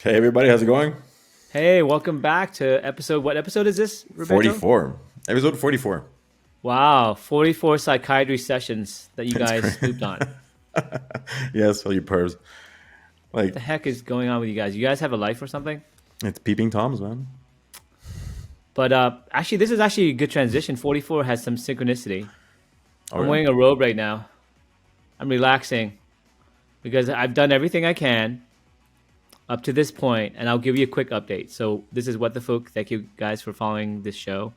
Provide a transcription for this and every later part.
Hey everybody, how's it going? Hey, welcome back to episode. What episode is this, Roberto? 44. Episode 44. Wow, 44 psychiatry sessions that you That's guys great. snooped on. Yes, all you pervs. What Like, the heck is going on with you guys? You guys have a life or something? it's peeping Toms, man. But actually, this is actually a good transition. 44 has some synchronicity. Oh I'm yeah? wearing a robe right now. I'm relaxing because I've done everything I can up to this point, and I'll give you a quick update. So this is What the Phuc. Thank you guys for following this show,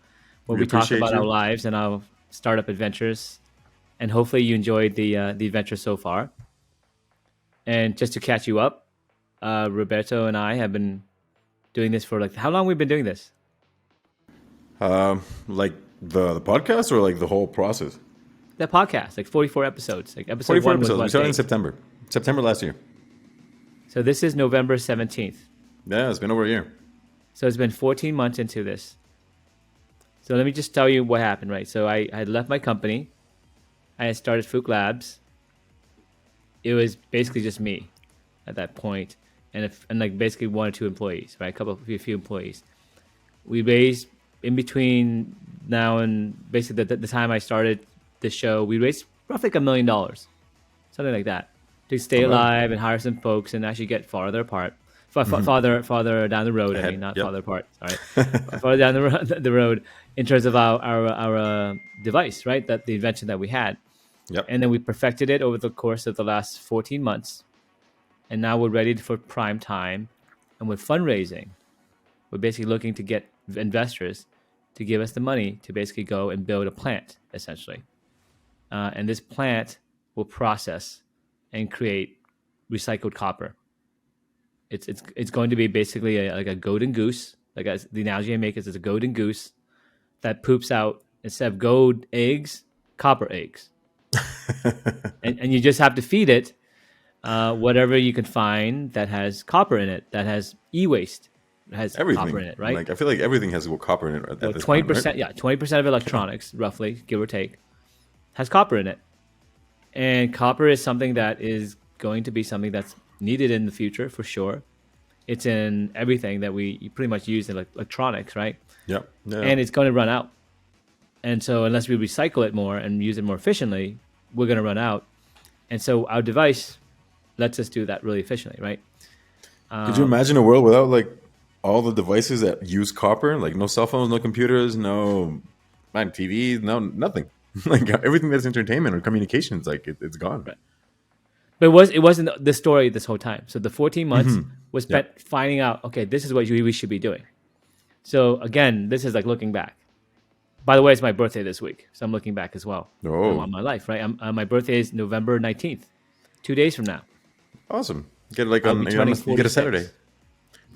where We we talk appreciate about our you. lives and our startup adventures. And hopefully, you enjoyed the adventure so far. And just to catch you up, Roberto and I have been doing this for like how long we've been doing this? Like the podcast or like the whole process? The podcast, like 44 episodes. Like episode 44 one was episodes. We what started in date? September. September last year. So this is November 17th. Yeah, it's been over a year. So it's been 14 months into this. So let me just tell you what happened, right? So I had left my company. I had started Phuc Labs. It was basically just me at that point, and like basically one or two employees, right? A few employees. We raised in between now and basically the time I started the show, we raised roughly like $1 million, something like that, to stay Oh man. alive and hire some folks and actually get farther apart, farther down the road. I mean, Ahead. not Yep. farther apart. Sorry, farther down the road in terms of our device, right? That the invention that we had, Yep. and then we perfected it over the course of the last 14 months, and now we're ready for prime time, and with fundraising, we're basically looking to get investors to give us the money to basically go and build a plant, essentially. And this plant will process and create recycled copper. It's going to be basically like a golden goose. The analogy I make is it's a golden goose that poops out, instead of gold eggs, copper eggs. And you just have to feed it whatever you can find that has copper in it, that has e-waste, has copper Everything. in it, right? Like I feel like everything has copper in it at Well, this twenty point, right? percent, yeah, 20% of electronics, roughly, give or take, has copper in it. And copper is something that is going to be something that's needed in the future for sure. It's in everything that we pretty much use in electronics, right? Yep. Yeah. And it's going to run out. And so unless we recycle it more and use it more efficiently, we're going to run out. And so our device lets us do that really efficiently, right? Could you imagine a world without like all the devices that use copper? Like no cell phones, no computers, no man TVs, no nothing. Like everything that's entertainment or communications, like it's gone. Right. But it wasn't the story this whole time. So the 14 months was Yep. spent finding out, okay, this is what we should be doing. So again, this is like looking back. By the way, it's my birthday this week, so I'm looking back as well Oh, on my life, right? My birthday is November 19th, 2 days from now. awesome. Get like I'll be turning you get a 46. Saturday.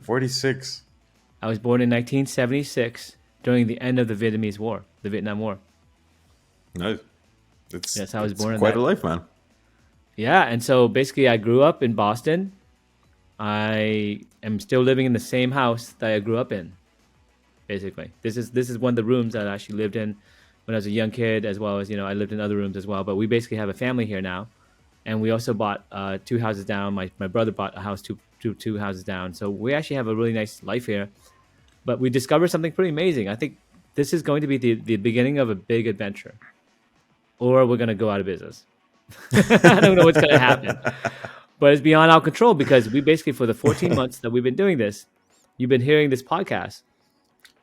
46. I was born in 1976 during the end of the Vietnam War. Nice. It's That's how I was it's born in quite that. a life, man. Yeah, and so basically, I grew up in Boston. I am still living in the same house that I grew up in. Basically, this is one of the rooms that I actually lived in when I was a young kid, as well as I lived in other rooms as well. But we basically have a family here now, and we also bought two houses down. My brother bought a house two houses down, so we actually have a really nice life here. But we discovered something pretty amazing. I think this is going to be the beginning of a big adventure, or we're going to go out of business. I don't know what's going to happen, but it's beyond our control because we basically, for the 14 months that we've been doing this, you've been hearing this podcast.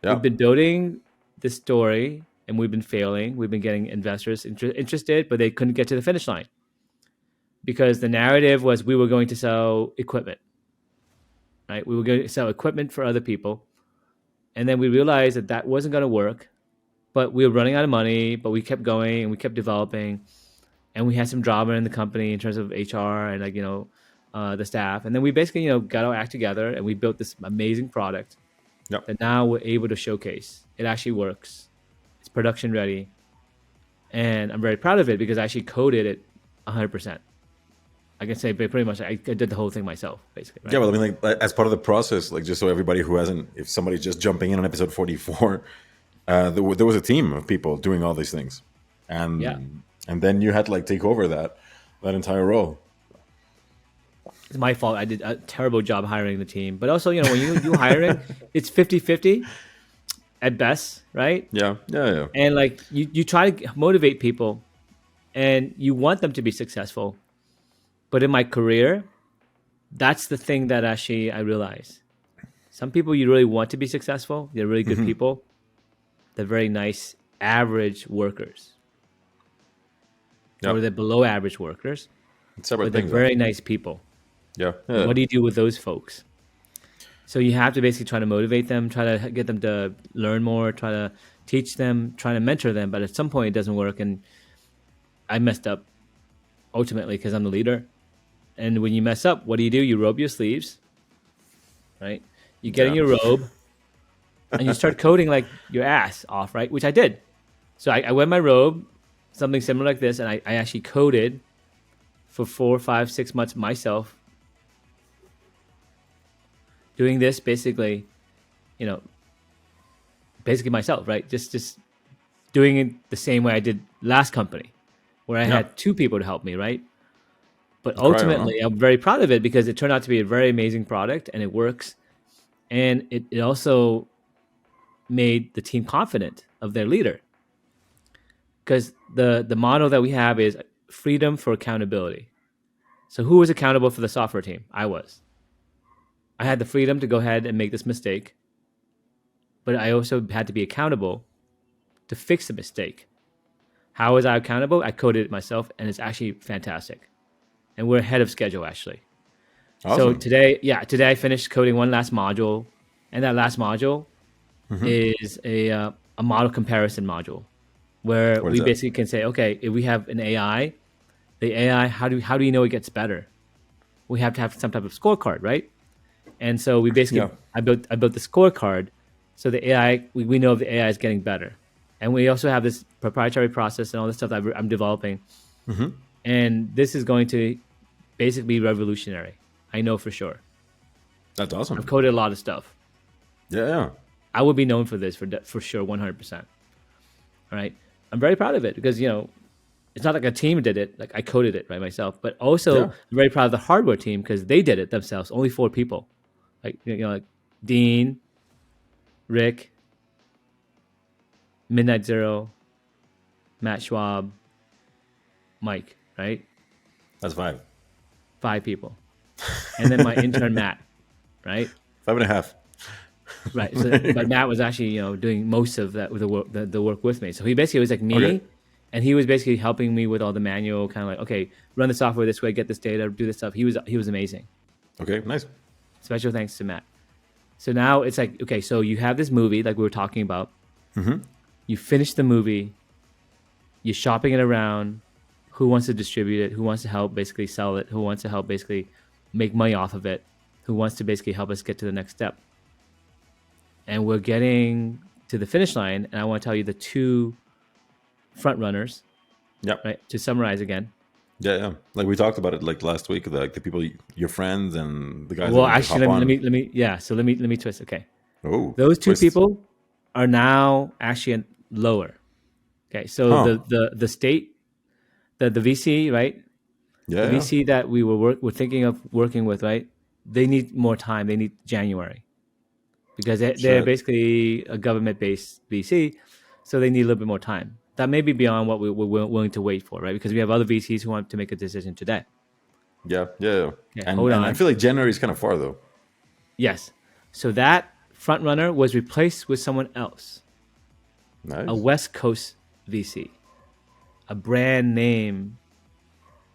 Yeah. We've been building this story and we've been failing. We've been getting investors interested, but they couldn't get to the finish line because the narrative was we were going to sell equipment, right? We were going to sell equipment for other people. And then we realized that that wasn't going to work, but we were running out of money, but we kept going and we kept developing. And we had some drama in the company in terms of HR and the staff. And then we basically, got our act together and we built this amazing product Yep. that now we're able to showcase. It actually works. It's production ready. And I'm very proud of it because I actually coded it 100%. I can say pretty much I did the whole thing myself, basically. Right? Yeah, well, I mean, like as part of the process, like just so everybody who hasn't, if somebody's just jumping in on episode 44, there was a team of people doing all these things, and Yeah. and then you had to like take over that entire role. It's my fault. I did a terrible job hiring the team. But also, when you do hiring, it's 50-50 at best, right? Yeah, yeah, yeah. And like you try to motivate people and you want them to be successful. But in my career, that's the thing that actually I realized. Some people you really want to be successful. They're really good people. They're very nice, average workers. Yeah. Or they're below average workers. Separate But they're things. very nice people. Yeah. And what do you do with those folks? So you have to basically try to motivate them, try to get them to learn more, try to teach them, try to mentor them. But at some point, it doesn't work. And I messed up ultimately because I'm the leader. And when you mess up, what do? You robe your sleeves, right? You get in your robe and you start coding like your ass off, right? Which I did. So I wear my robe, something similar like this, and I actually coded for 4, 5, 6 months myself. Doing this basically, basically myself, right? Just doing it the same way I did last company, where I had 2 people to help me, right? But ultimately, I'm very proud of it because it turned out to be a very amazing product and it works. And it also made the team confident of their leader. Because the model that we have is freedom for accountability. So who was accountable for the software team? I was. I had the freedom to go ahead and make this mistake, but I also had to be accountable to fix the mistake. How was I accountable? I coded it myself, and it's actually fantastic. And we're ahead of schedule, actually. Awesome. So today I finished coding one last module, and that last module is a model comparison module, where we basically can say, okay, if we have an AI, the AI, how do you know it gets better? We have to have some type of scorecard, right? And so we basically, I built the scorecard, so the AI, we know if the AI is getting better, and we also have this proprietary process and all this stuff that I'm developing, and this is going to basically be revolutionary. I know for sure. That's awesome. I've coded a lot of stuff. Yeah. I would be known for this for sure, 100%. All right, I'm very proud of it because it's not like a team did it, like I coded it right myself, but also I'm very proud of the hardware team because they did it themselves. Only 4 people. Like like Dean, Rick, Midnight Zero, Matt Schwab, Mike, right? That's 5. 5 people. And then my intern Matt, right? 5.5. Right. So, but Matt was actually, doing most of that with the work with me. So he basically was like me, and he was basically helping me with all the manual kind of like, okay, run the software this way, get this data, do this stuff. He was amazing. Okay, nice. Special thanks to Matt. So now it's like, okay, so you have this movie like we were talking about. You finish the movie. You're shopping it around. Who wants to distribute it? Who wants to help basically sell it? Who wants to help basically make money off of it? Who wants to basically help us get to the next step? And we're getting to the finish line. And I want to tell you the 2 front runners. Yep. Right. To summarize again. Yeah. Like we talked about it like last week, like the people, your friends and the guys. Well, actually, let me twist. Okay. Oh, those 2 people are now actually lower. Okay. So the state, the VC, right? Yeah. The VC that we're thinking of working with, right? They need more time. They need January because they're basically a government-based VC, so they need a little bit more time. That may be beyond what we're willing to wait for, right? Because we have other VCs who want to make a decision today. Yeah. Okay, and hold on. I feel like January is kind of far though. Yes. So that front runner was replaced with someone else. Nice. A West Coast VC. A brand name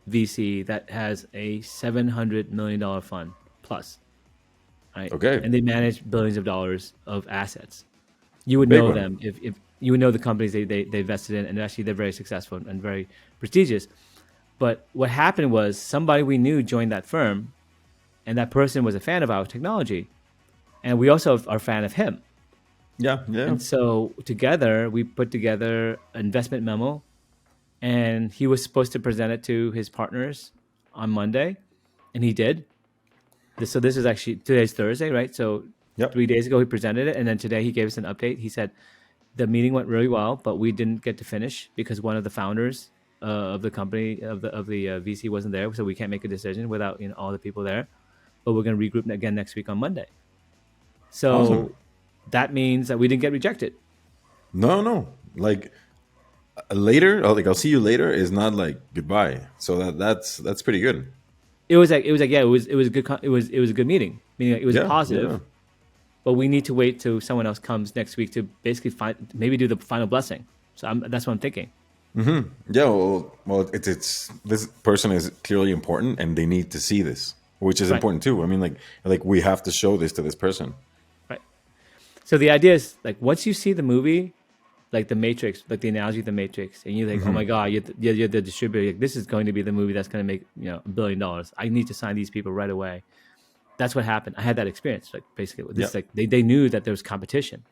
VC that has a $700 million fund plus. Right? Okay. And they manage billions of dollars of assets. You would know them if you would know the companies they invested in, and actually they're very successful and very prestigious. But what happened was somebody we knew joined that firm, and that person was a fan of our technology, and we also are a fan of him. Yeah. And so together we put together an investment memo, and he was supposed to present it to his partners on Monday, and he did. So this is actually, today's Thursday, right? So 3 days ago he presented it, and then today he gave us an update. He said the meeting went really well, but we didn't get to finish because one of the founders of the company of the VC wasn't there, so we can't make a decision without all the people there. But we're going to regroup again next week on Monday. Awesome. So that means that we didn't get rejected. No, no. Like later, I'll see you later is not like goodbye. So that's pretty good. It was like yeah, it was a good it was a good meeting. Meaning like, it was Yeah, positive. yeah. But we need to wait till someone else comes next week to basically maybe do the final blessing. So that's what I'm thinking. Yeah, well, it's this person is clearly important, and they need to see this, which is Right. important too. I mean, like we have to show this to this person. Right. So the idea is like once you see the movie, like the Matrix, like the analogy of the Matrix, and you think, oh my God, you're the distributor. Like, this is going to be the movie that's going to make $1 billion. I need to sign these people right away. That's what happened. I had that experience. Like basically, with this, Yeah. like they knew that there was competition.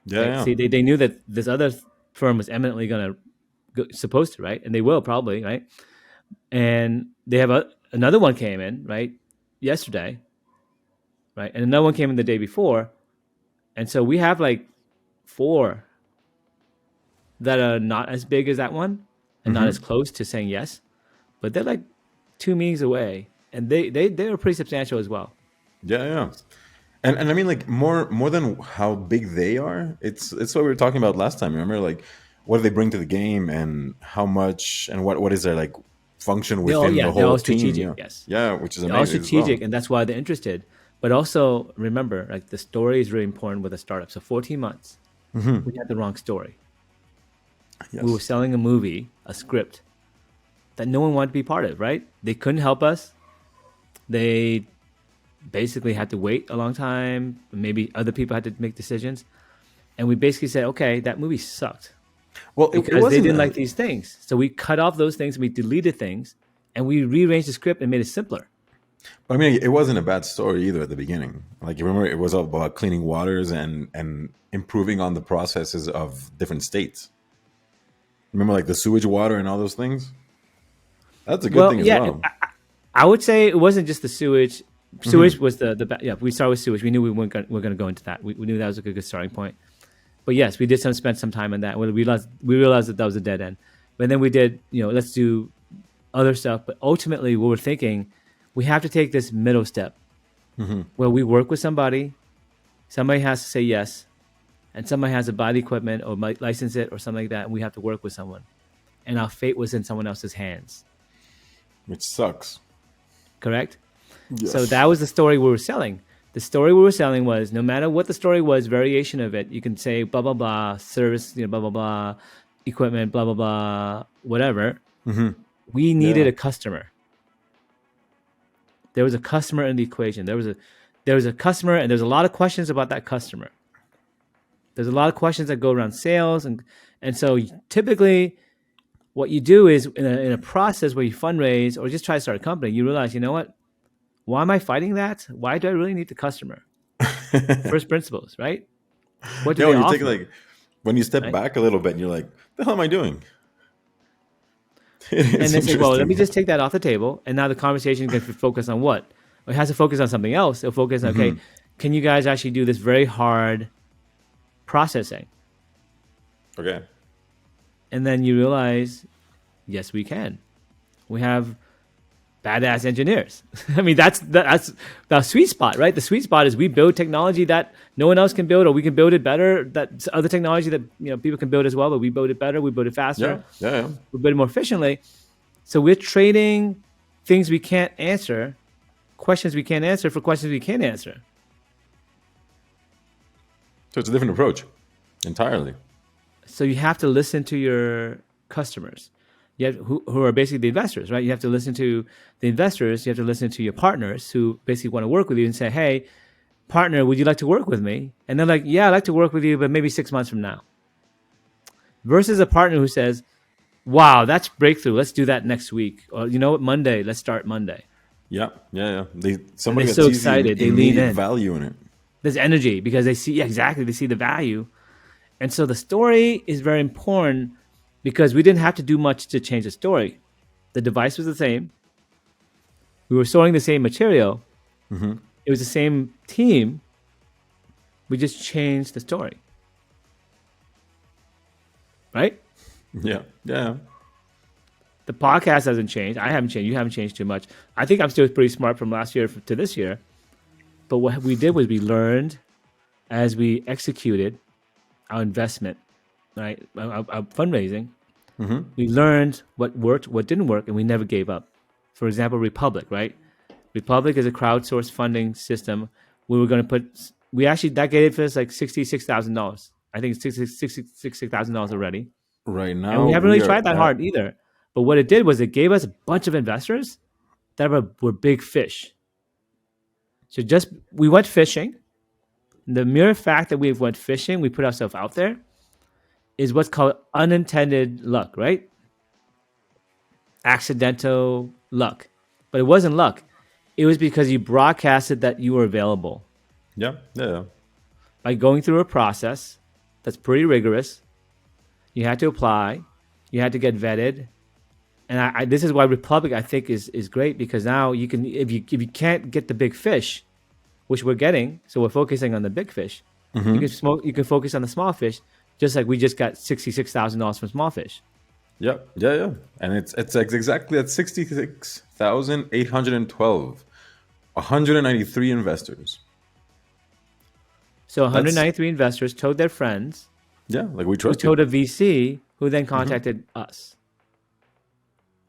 Yeah, Right? yeah. See, they knew that this other firm was eminently going to supposed to, right, and they will probably, right, and they have another one came in right yesterday, right, and another one came in the day before, and so we have like 4 that are not as big as that one and not as close to saying yes, but they're like 2 meetings away, and they're pretty substantial as well. Yeah, yeah. And I mean, like more than how big they are, it's what we were talking about last time. Remember, like what do they bring to the game, and how much, and what is their like function within the They're whole all team? strategic. Yeah, Yes, yeah, which is they're all amazing as well. strategic, and that's why they're interested. But also remember, like the story is really important with a startup. So 14 months, we had the wrong story. We were Yes. selling a movie, a script that no one wanted to be part of. Right? They couldn't help us. They basically had to wait a long time. Maybe other people had to make decisions, and we basically said, okay, that movie sucked Well, it because they wasn't. didn't like these things. So we cut off those things and we deleted things and we rearranged the script and made it simpler. I mean, it wasn't a bad story either at the beginning. Like you remember, it was all about cleaning waters and improving on the processes of different states. Remember, like the sewage water and all those things. That's a good Well, thing as yeah, well. I would say it wasn't just the sewage. Sewage was yeah. We started with sewage. We knew we we're going to go into that. We knew that was a good starting point. But yes, we did spend some time on that. We realized that was a dead end. But then we did let's do other stuff. But ultimately, what we're thinking, we have to take this middle step where we work with somebody. Somebody has to say yes, and somebody has to buy the equipment or might license it or something like that, and we have to work with someone. And our fate was in someone else's hands. Which sucks. Correct? Yes. So that was the story we were selling. The story we were selling was no matter what the story was, variation of it, you can say blah, blah, blah, service, blah, blah, blah, equipment, blah, blah, blah, whatever. We needed Yeah. a customer. There was a customer in the equation. There was a customer, and there's a lot of questions about that customer. There's a lot of questions that go around sales. And so typically what you do is in a process where you fundraise or just try to start a company, you realize, you know what? Why am I fighting that? Why do I really need the customer? First principles, right? What do Yeah, they when you offer? take like when you step Right? back a little bit, and you're like, "The hell am I doing?" It And is they say, well, let interesting. me just take that off the table. And now the conversation can focus on what? It has to focus on something else. It'll focus on, okay, can you guys actually do this very hard processing? Okay. And then you realize, yes, we can. We have badass engineers. I mean, that's the sweet spot, right? The sweet spot is we build technology that no one else can build, or we can build it better. That's other technology that people can build as well, but we build it better, we build it Yeah. faster, Yeah. we build it more efficiently. So we're trading things we can't answer, questions we can't answer, for questions we can answer. So it's a different approach entirely. So you have to listen to your customers. You have, who are basically the investors, right? You have to listen to the investors. You have to listen to your partners who basically want to work with you and say, hey, partner, would you like to work with me? And they're like, yeah, I'd like to work with you, but maybe 6 months from now. Versus a partner who says, wow, that's breakthrough. Let's do that next week. Or you know what, Monday, let's start Monday. Yeah. Yeah. Yeah. Somebody they're that so sees the excited, they lean immediate in. value in it. There's energy because they see, yeah, exactly, they see the value. And so the story is very important because we didn't have to do much to change the story. The device was the same. We were storing the same material. It was the same team. We just changed the story. Right? Yeah. Yeah. The podcast hasn't changed. I haven't changed. You haven't changed too much. I think I'm still pretty smart from last year to this year. But what we did was we learned as we executed our investment, right? Our fundraising. We learned what worked, what didn't work, and we never gave up. For example, Republic, right? Republic is a crowdsourced funding system. We were going to that gave us like $66,000. I think it's $66,000 already. Right now, And we haven't really tried that hard either. But what it did was it gave us a bunch of investors that were big fish. So we went fishing. The mere fact that we went fishing, we put ourselves out there, is what's called unintended luck, right? Accidental luck. But it wasn't luck. It was because you broadcasted that you were available. Yeah. By going through a process that's pretty rigorous. You had to apply. You had to get vetted. And this is why Republic, I think, is great, because now you can, if you can't get the big fish, which we're getting, so we're focusing on the big fish. You can focus on the small fish, just like we just got $66,000 from small fish. Yeah. And it's exactly at 66,812, 193 investors. So 193 investors told their friends. Yeah, like we trust. Who told a VC, who then contacted us.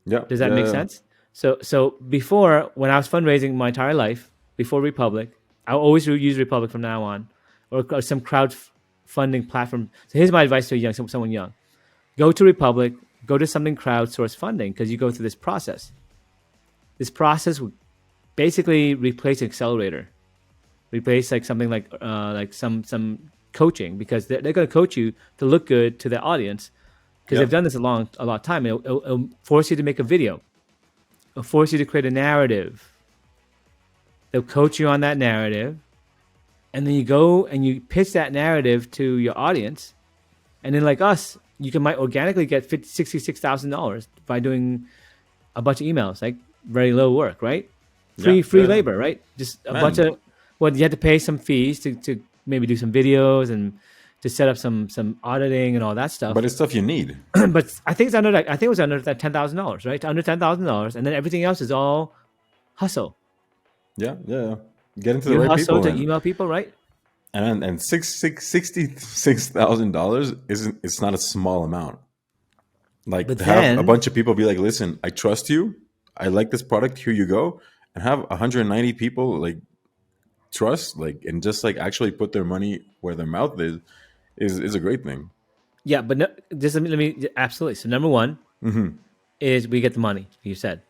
Yeah. Does that make sense? So before, when I was fundraising my entire life, before Republic, I'll always use Republic from now on, or some crowdfunding platform. So here's my advice to someone young: go to Republic, go to something crowdsourced funding, because you go through this process. This process would basically replace an accelerator, replace like something like some coaching, because they're going to coach you to look good to their audience, because they've done this a lot of time. It'll force you to make a video. It'll force you to create a narrative. They'll coach you on that narrative, and then you go and you pitch that narrative to your audience, and then like us, you might organically get $66,000 by doing a bunch of emails, like very low work, right? Free labor, right? Just a bunch of, you had to pay some fees to maybe do some videos and to set up some auditing and all that stuff. But it's stuff you need. But I think it was under that $10,000, right? Under $10,000, and then everything else is all hustle. Yeah. Get into the right hustle people. To email people, right? And $66,000 it's not a small amount. Like, but to have a bunch of people be like, listen, I trust you, I like this product, here you go, and have 190 people like trust, like, and just like actually put their money where their mouth is a great thing. Yeah, but no, just let me absolutely. So number one is we get the money. You said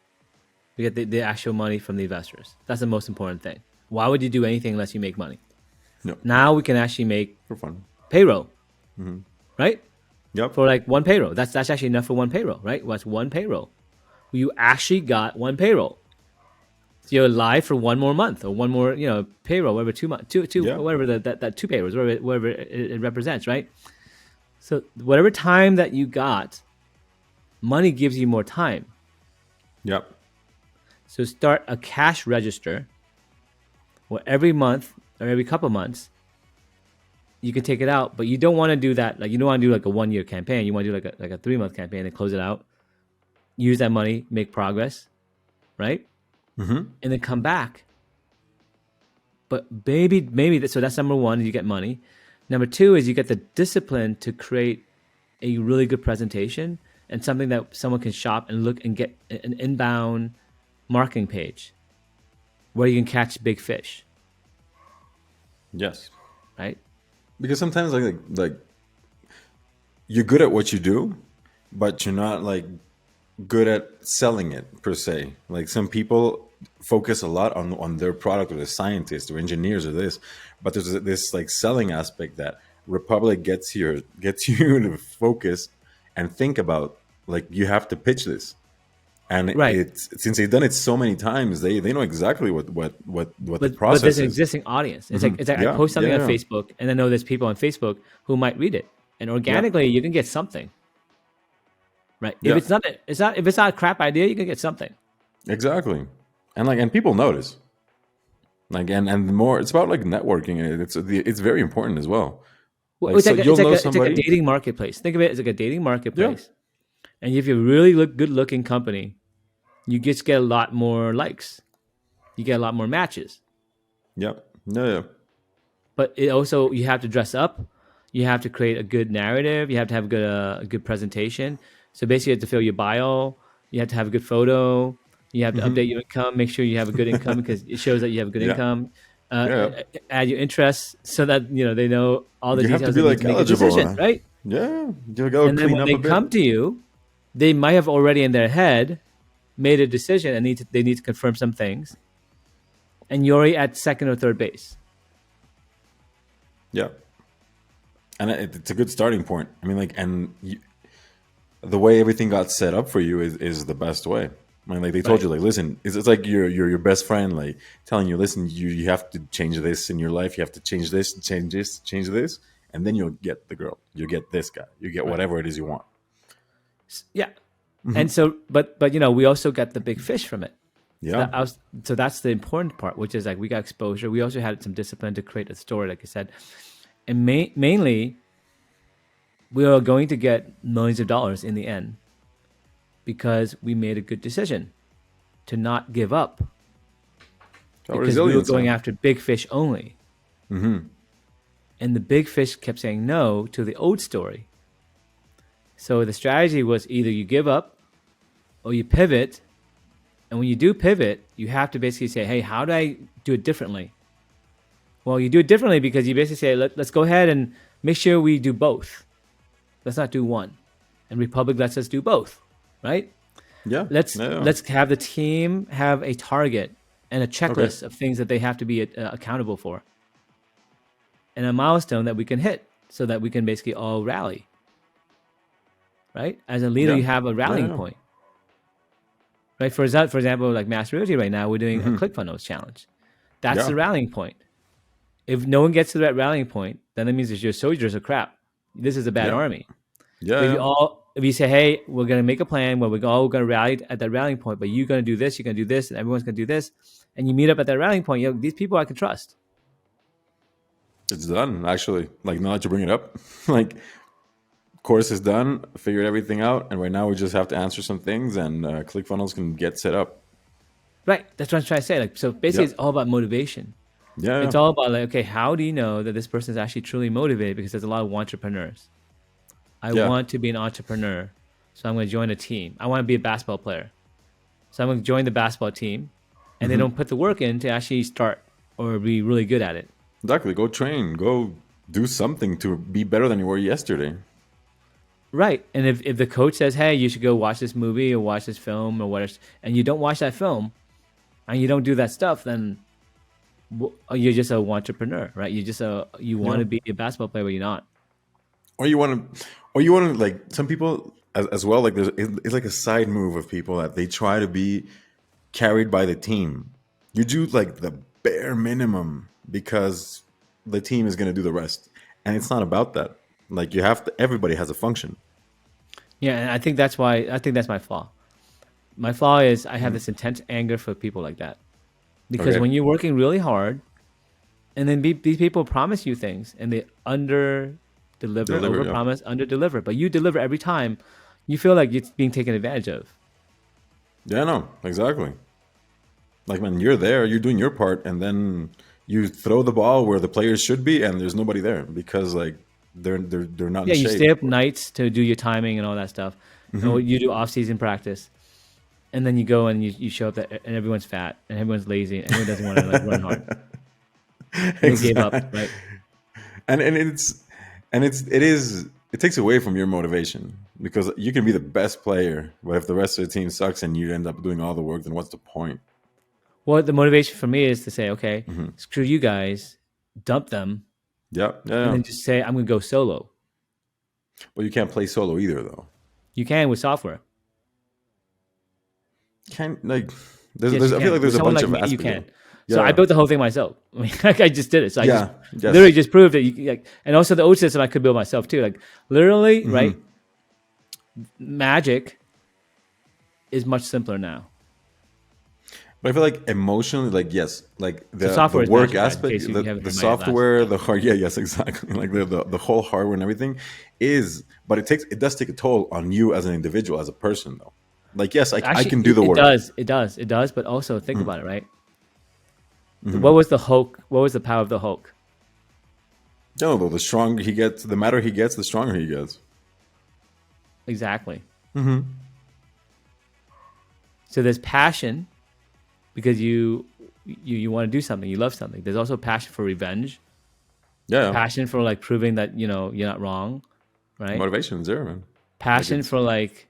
we get the actual money from the investors. That's the most important thing. Why would you do anything unless you make money? No. Now we can actually make For fun. payroll, right? Yep. For like one payroll. That's actually enough for one payroll, right? What's one payroll? You actually got one payroll. So you're live for one more month or one more, payroll, whatever, 2 months, whatever that two payrolls, whatever it represents, right? So whatever time that you got, money gives you more time. Yep. So start a cash register where every month or every couple months you can take it out, but you don't want to do that. Like, you don't want to do like a 1 year campaign. You want to do like a 3-month campaign and close it out. Use that money, make progress, right? And then come back. But maybe so that's number one, you get money. Number two is you get the discipline to create a really good presentation and something that someone can shop and look and get an inbound marketing page where you can catch big fish. Yes. Right? Because sometimes like you're good at what you do, but you're not like good at selling it per se. Like, some people focus a lot on their product, or the scientists or engineers or this, but there's this like selling aspect that Republic gets you to focus and think about. Like, you have to pitch this, and it's, since they've done it so many times, they know exactly what the process but there's an is. existing audience. It's like I post something on Facebook, and I know there's people on Facebook who might read it, and organically you can get something. Right. Yeah. If it's not a crap idea, you can get something. Exactly. And people notice. Like, and the more it's about like networking, and it's very important as well. Like, It's like a somebody. dating marketplace. Think of it as like a dating marketplace. And if you're a really good looking company, you just get a lot more likes. You get a lot more matches. Yep. Yeah. But it also, you have to dress up. You have to create a good narrative. You have to have a good presentation. So basically, you have to fill your bio. You have to have a good photo. You have to update your income. Make sure you have a good income because it shows that you have a good Yeah. income. Yeah. Add your interests so that they know all the You have to details be they need like to make a eligible. decision, right? Yeah. You gotta And then clean when up they a bit. come to you, they might have already in their head made a decision and they need to confirm some things. And you're already at second or third base. Yeah. And it's a good starting point. I mean, like, the way everything got set up for you is the best way. I mean, like they told you, like, listen, it's like your best friend, like telling you, listen, you have to change this in your life. You have to change this, change this, and then you'll get the girl. You'll get this guy. You get whatever it is you want. Yeah. And so, but we also got the big fish from it. Yeah. So that's the important part, which is like we got exposure. We also had some discipline to create a story, like I said, and mainly we are going to get millions of dollars in the end because we made a good decision to not give up because we were going after big fish only. And the big fish kept saying no to the old story. So the strategy was either you give up or you pivot. And when you do pivot, you have to basically say, hey, how do I do it differently? Well, you do it differently because you basically say, let's go ahead and make sure we do both. Let's not do one. And Republic lets us do both, right? Yeah. Let's have the team have a target and a checklist of things that they have to be accountable for. And a milestone that we can hit so that we can basically all rally. Right? As a leader, you have a rallying point. Right? For example, like Mass Realty right now, we're doing a ClickFunnels challenge. That's the rallying point. If no one gets to that rallying point, then that means that your soldiers are crap. This is a bad army. If you say, hey, we're going to make a plan where we're all going to rally at that rallying point, but you're going to do this, you're going to do this, and everyone's going to do this, and you meet up at that rallying point, these people I can trust. It's done, actually. Like, now that you bring it up, like, course is done, figured everything out, and right now we just have to answer some things, and ClickFunnels can get set up. Right, that's what I'm trying to say. Like, so basically, it's all about motivation. Yeah, it's all about like, okay, how do you know that this person is actually truly motivated? Because there's a lot of entrepreneurs. I want to be an entrepreneur, so I'm going to join a team. I want to be a basketball player, so I'm going to join the basketball team, and they don't put the work in to actually start or be really good at it. Exactly. Go train. Go do something to be better than you were yesterday. Right. And if the coach says, hey, you should go watch this movie or watch this film or whatever, and you don't watch that film and you don't do that stuff, then you're just a entrepreneur, right? You want to be a basketball player, but you're not. Or you want to like some people as well, like it's like a side move of people that they try to be carried by the team. You do like the bare minimum because the team is going to do the rest. And it's not about that. Like everybody has a function. Yeah, and I think that's my flaw. My flaw is I have this intense anger for people like that. Because when you're working really hard, and then these people promise you things, and they overpromise, under-deliver. But you deliver every time, you feel like it's being taken advantage of. Yeah, no, exactly. Like when you're there, you're doing your part, and then you throw the ball where the players should be, and there's nobody there because like they're not. Yeah, in you shape. Stay up nights to do your timing and all that stuff. And you do off-season practice, and then you go and you show up and everyone's fat and everyone's lazy and everyone doesn't want to like run hard. They gave up, right? And it takes away from your motivation because you can be the best player, but if the rest of the team sucks and you end up doing all the work, then what's the point? Well, the motivation for me is to say, okay, screw you guys, dump them, and then just say I'm going to go solo. Well, you can't play solo either, though. You can with software. I feel like there's a bunch of aspects. You can. So I built the whole thing myself. I mean, I just did it. So I just literally just proved that you like, and also the old system I could build myself too. Like literally, right? Magic is much simpler now. But I feel like emotionally, like yes, like So the software is work mastermind. In aspect, case you haven't the heard my last software, the topic. hard, yeah, yes, exactly. Like the whole hardware and everything is, but it does take a toll on you as an individual, as a person, though. Like yes, I Actually, can do the it work. does. It does. It does. But also think about it, right? Mm-hmm. What was the Hulk? What was the power of the Hulk? No, though, the stronger he gets, the madder he gets, the stronger he gets. Exactly. Mm-hmm. So there's passion because you want to do something, you love something. There's also passion for revenge, Yeah, passion for like proving that you're not wrong, right? motivation's there, man. Like Passion it's for like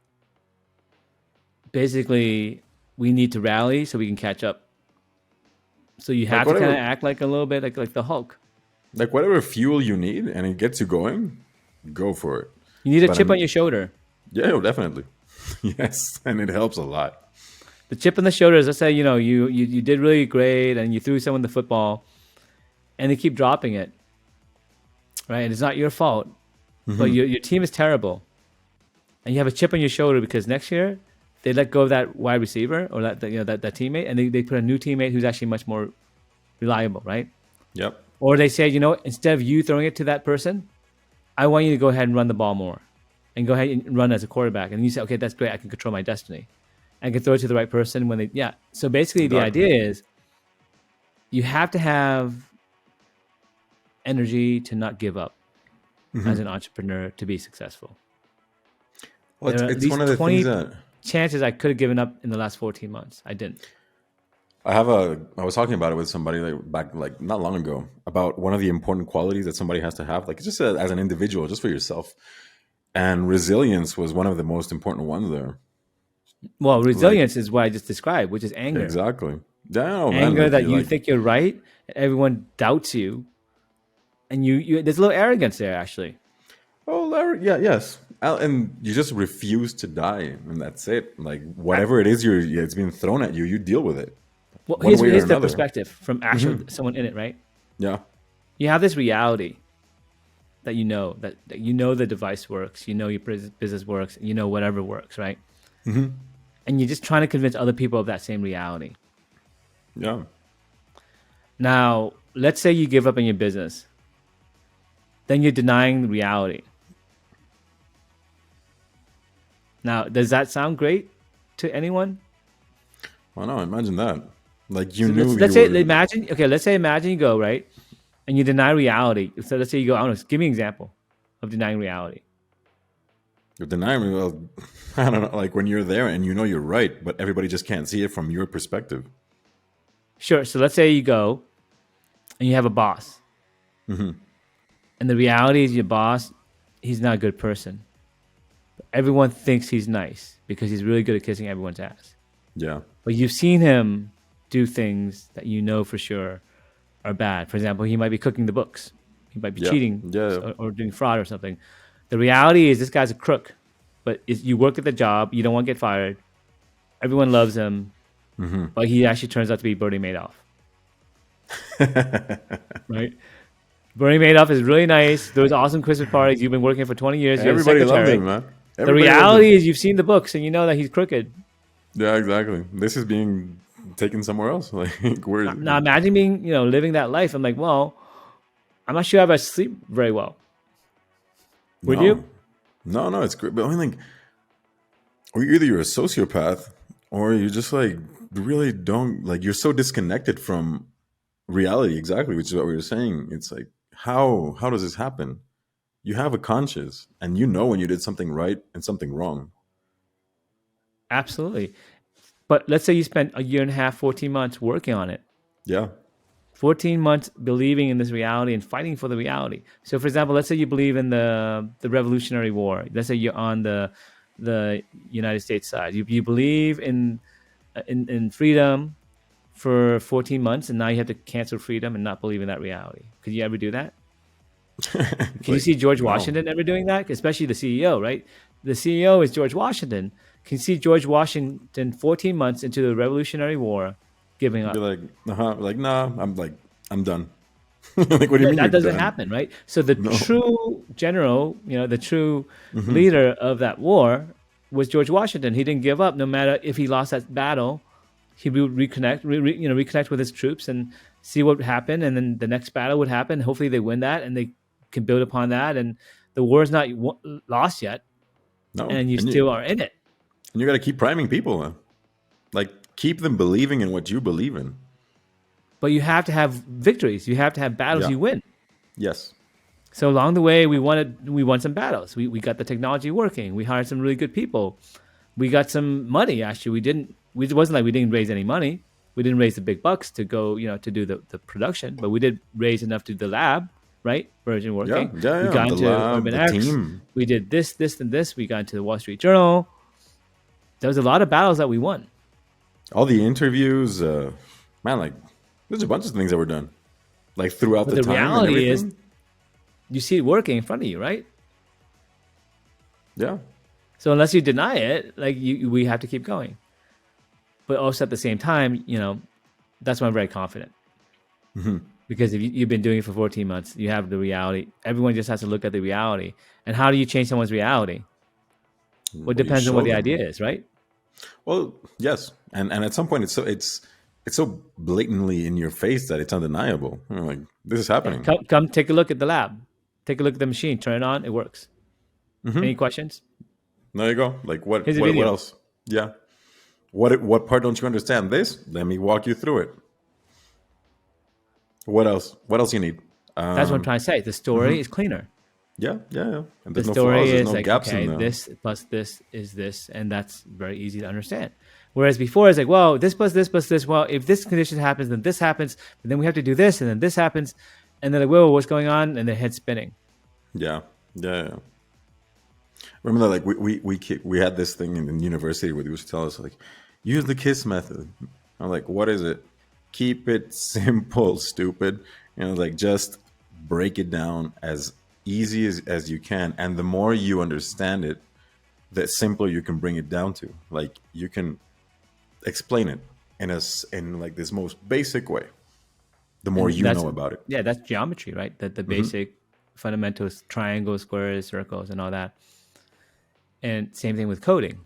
basically we need to rally so we can catch up. So you like have to kind of whatever, act like a little bit like the Hulk. like whatever fuel you need, and it gets you going. Go for it. You need a But chip on your shoulder. yeah, no, definitely, yes, and it helps a lot. The chip on the shoulder is, let's say you did really great and you threw someone the football and they keep dropping it, right? And it's not your fault, but your team is terrible, and you have a chip on your shoulder because next year they let go of that wide receiver or that teammate, and they put a new teammate who's actually much more reliable, right? Yep. Or they say, instead of you throwing it to that person, I want you to go ahead and run the ball more, and go ahead and run as a quarterback. And you say, okay, that's great. I can control my destiny. I can throw it to the right person when they, yeah. So basically, the Exactly. idea is you have to have energy to not give up as an entrepreneur to be successful. Well, There are at it's one least of the things 20 that chances I could have given up in the last 14 months. I didn't. I was talking about it with somebody like back like not long ago about one of the important qualities that somebody has to have, like just as an individual, just for yourself. And resilience was one of the most important ones there. Well, Like resilience is what I just described, which is anger. exactly. Yeah, man. Anger Like that you you like think you're right, and everyone doubts you, and you there's a little arrogance there actually. oh Larry, yeah, yes. And you just refuse to die, and that's it. Like whatever it is, it's being thrown at you. You deal with it, Well, one way or here's the another. perspective from actual someone in it, right? Yeah, You have this reality that that you know the device works, you know your business works, you know whatever works, right? And you're just trying to convince other people of that same reality. yeah. Now, let's say you give up on your business, then you're denying the reality. Now, does that sound great to anyone? Well, no, imagine that. Like you So knew let's you say were. imagine you go right and you deny reality. So let's say you go, I don't know, give me an example of denying reality. You're denying me. Well, I don't know. Like when you're there and you know you're right, but everybody just can't see it from your perspective. Sure. So let's say you go and you have a boss. And the reality is your boss, he's not a good person. But everyone thinks he's nice because he's really good at kissing everyone's ass. Yeah. But you've seen him do things that you know for sure are bad. For example, he might be cooking the books. He might be Yeah. cheating Yeah. or doing fraud or something. The reality is this guy's a crook. But you work at the job. You don't want to get fired. Everyone loves him. But he actually turns out to be Bernie Madoff. Right? Bernie Madoff is really nice. Those awesome Christmas parties. You've been working for 20 years. You're the Everybody loved secretary. him, man. The Everybody loved reality him. is you've seen the books and you know that he's crooked. Yeah, exactly. This is being taken somewhere else. Like where? Now imagine being, living that life. I'm like, well, I'm not sure if I sleep very well. Would No. you? No, it's great. But I mean, like, or either you're a sociopath, or you just like really don't like. You're so disconnected from reality. Exactly, which is what we were saying. It's like how does this happen? You have a conscience, and you know when you did something right and something wrong. Absolutely. But let's say you spent a year and a half, 14 months working on it. Yeah. 14 months believing in this reality and fighting for the reality. So, for example, let's say you believe in the Revolutionary War. Let's say you're on the United States side. You believe in freedom for 14 months, and now you have to cancel freedom and not believe in that reality. Could you ever do that? Can you see George Washington ever doing that? Especially the CEO, right? The CEO is George Washington. Can you see George Washington 14 months into the Revolutionary War giving up? Be like, like, nah, I'm done. Like, what do you mean? That You're doesn't done? happen, right? So the true general, the true leader of that war was George Washington. He didn't give up no matter if he lost that battle he would reconnect with his troops and see what would happen, and then the next battle would happen. Hopefully, they win that, and they can build upon that. And the war is not lost yet, No, and you and still are in it. you got to keep priming people, like keep them believing in what you believe in. But you have to have victories. You have to have battles Yeah. you win. Yes. So along the way, we won some battles. We got the technology working. We hired some really good people. We got some money. Actually, it wasn't like we didn't raise any money. We didn't raise the big bucks to go, to do the production, but we did raise enough to do the lab, right? Version working. Yeah. We got The into lab, Urban the X. team. We did this, and this. We got into the Wall Street Journal. There was a lot of battles that we won. All the interviews, man, like there's a bunch of things that were done, like throughout But the the time and reality everything. is, you see it working in front of you, right? Yeah. So unless you deny it, we have to keep going. But also at the same time, that's why I'm very confident. Because if you've been doing it for 14 months, you have the reality. Everyone just has to look at the reality. And how do you change someone's reality? Well, it depends on what the idea is, right? Well, yes, and at some point it's so blatantly in your face that it's undeniable. You're like, this is happening. Come take a look at the lab. Take a look at the machine. Turn it on. It works. Any questions? There you go. Like what? Here's a What video. else? Yeah. What part don't you understand? This? Let me walk you through it. What else? What else you need? That's what I'm trying to say. The story is cleaner. Yeah. And The there's no story flaws. There's is no like, gaps okay, in the. this plus this is this, and that's very easy to understand. Whereas before, it's like, well, this plus this plus this. Well, if this condition happens, then this happens, but then we have to do this, and then this happens, and they're like, whoa, what's going on? And their head's spinning. Yeah. Remember that, like we had this thing in university where they used to tell us like, use the KISS method. I'm like, what is it? Keep it simple, stupid. Like just break it down as easy as you can, and the more you understand it, the simpler you can bring it down to. Like you can explain it in like this most basic way. The more you know about it. Yeah, that's geometry, right? The basic fundamentals, triangles, squares, circles, and all that. And same thing with coding.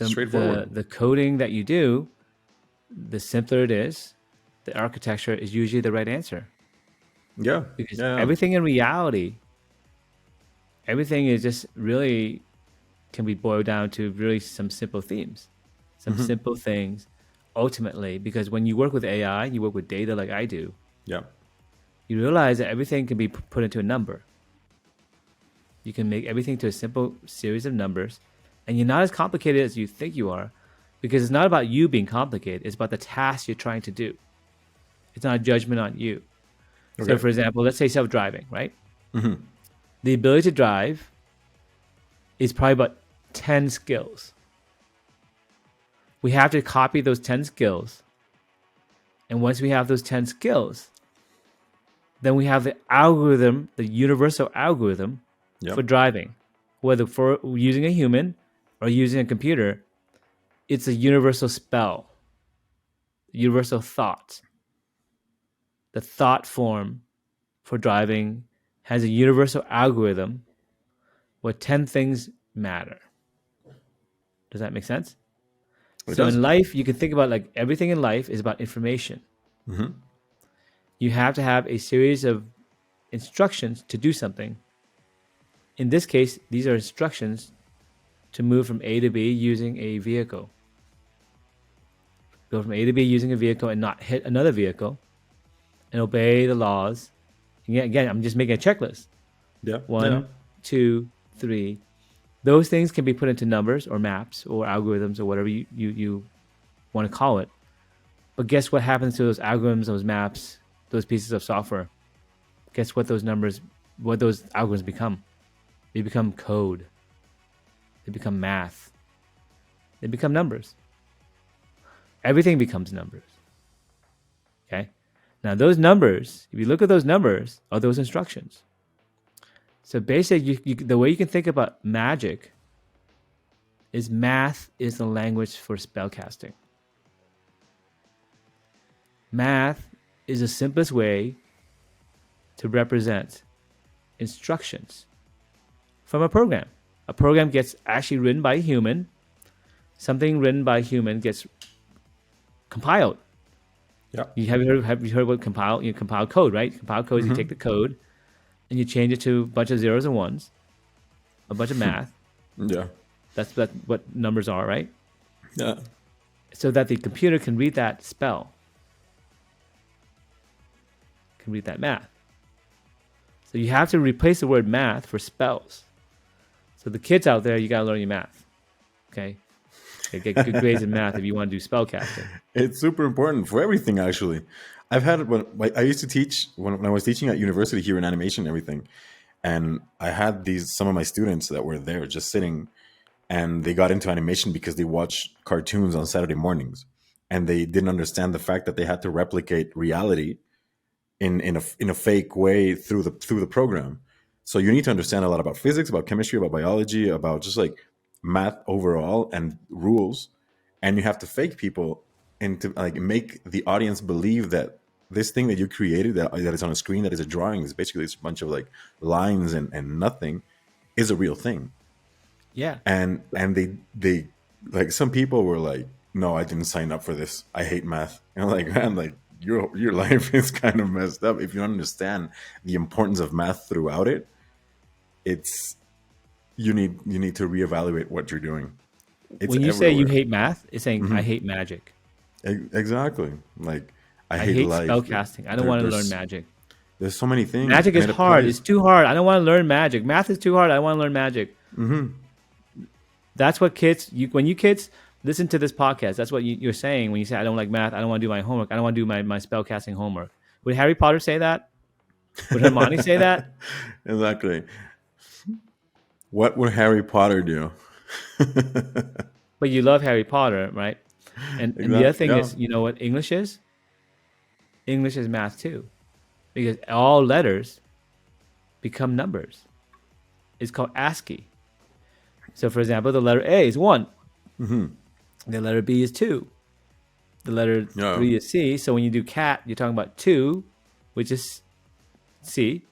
Straightforward. The coding that you do, the simpler it is, the architecture is usually the right answer. Yeah. Because everything in reality, everything is just really can be boiled down to really some simple themes, some simple things. Ultimately, because when you work with AI, you work with data like I do. Yeah. You realize that everything can be put into a number. You can make everything to a simple series of numbers, and you're not as complicated as you think you are, because it's not about you being complicated. It's about the task you're trying to do. It's not a judgment on you. Okay. So, for example, let's say self-driving, right? The ability to drive is probably about 10 skills. We have to copy those 10 skills. And once we have those 10 skills, then we have the algorithm, the universal algorithm for driving. Whether for using a human or using a computer, it's a universal spell, universal thought. The thought form for driving has a universal algorithm where 10 things matter. Does that make sense? So in life, you can think about like everything in life is about information. You have to have a series of instructions to do something. In this case, these are instructions to move from A to B using a vehicle. Go from A to B using a vehicle and not hit another vehicle and obey the laws. Again, I'm just making a checklist. Yeah. 1, 2, 3. Those things can be put into numbers or maps or algorithms or whatever you want to call it. But guess what happens to those algorithms, those maps, those pieces of software? Guess what those algorithms become? They become code. They become math. They become numbers. Everything becomes numbers. Okay? Now those numbers, if you look at those numbers, are those instructions. So basically, the way you can think about magic is math is the language for spellcasting. Math is the simplest way to represent instructions from a program. A program gets actually written by a human. Something written by a human gets compiled. Yeah. Have you heard what compile? You compile code, right? Compile code is you take the code and you change it to a bunch of zeros and ones, a bunch of math. Yeah. That's what numbers are, right? Yeah. So that the computer can read that spell, can read that math. So you have to replace the word math for spells. So the kids out there, you got to learn your math. Okay? Get good grades in math if you want to do spell casting. It's super important for everything, actually. I've had I used to teach when I was teaching at university here in animation and everything, and I had some of my students that were there just sitting, and they got into animation because they watched cartoons on Saturday mornings, and they didn't understand the fact that they had to replicate reality in a fake way through the program. So you need to understand a lot about physics, about chemistry, about biology, about just like math overall and rules, and you have to fake people into like make the audience believe that this thing that you created that is on a screen, that is a drawing, is basically a bunch of like lines and nothing, is a real thing. Yeah. And they like, some people were like, no, I didn't sign up for this, I hate math. And I'm like, man, like your life is kind of messed up if you don't understand the importance of math throughout it. It's you need to reevaluate what you're doing. It's when you say you everywhere. hate math, it's saying I hate magic. Exactly. Like I I hate hate life. spell casting. I don't want to learn magic. There's so many things. Magic is and it hard. applies- It's too hard. I don't want to learn magic. Math is too hard. I don't want to learn magic. That's what kids. When you kids listen to this podcast, that's what you're saying when you say I don't like math. I don't want to do my homework. I don't want to do my spell casting homework. Would Harry Potter say that? Would Hermione say that? Exactly. What would Harry Potter do? But you love Harry Potter, right? And the other thing Yeah. is, you know what English is? English is math too, because all letters become numbers. It's called ASCII. So, for example, the letter A is 1. The letter B is 2. The letter 3 is C. So when you do cat, you're talking about 2, which is C.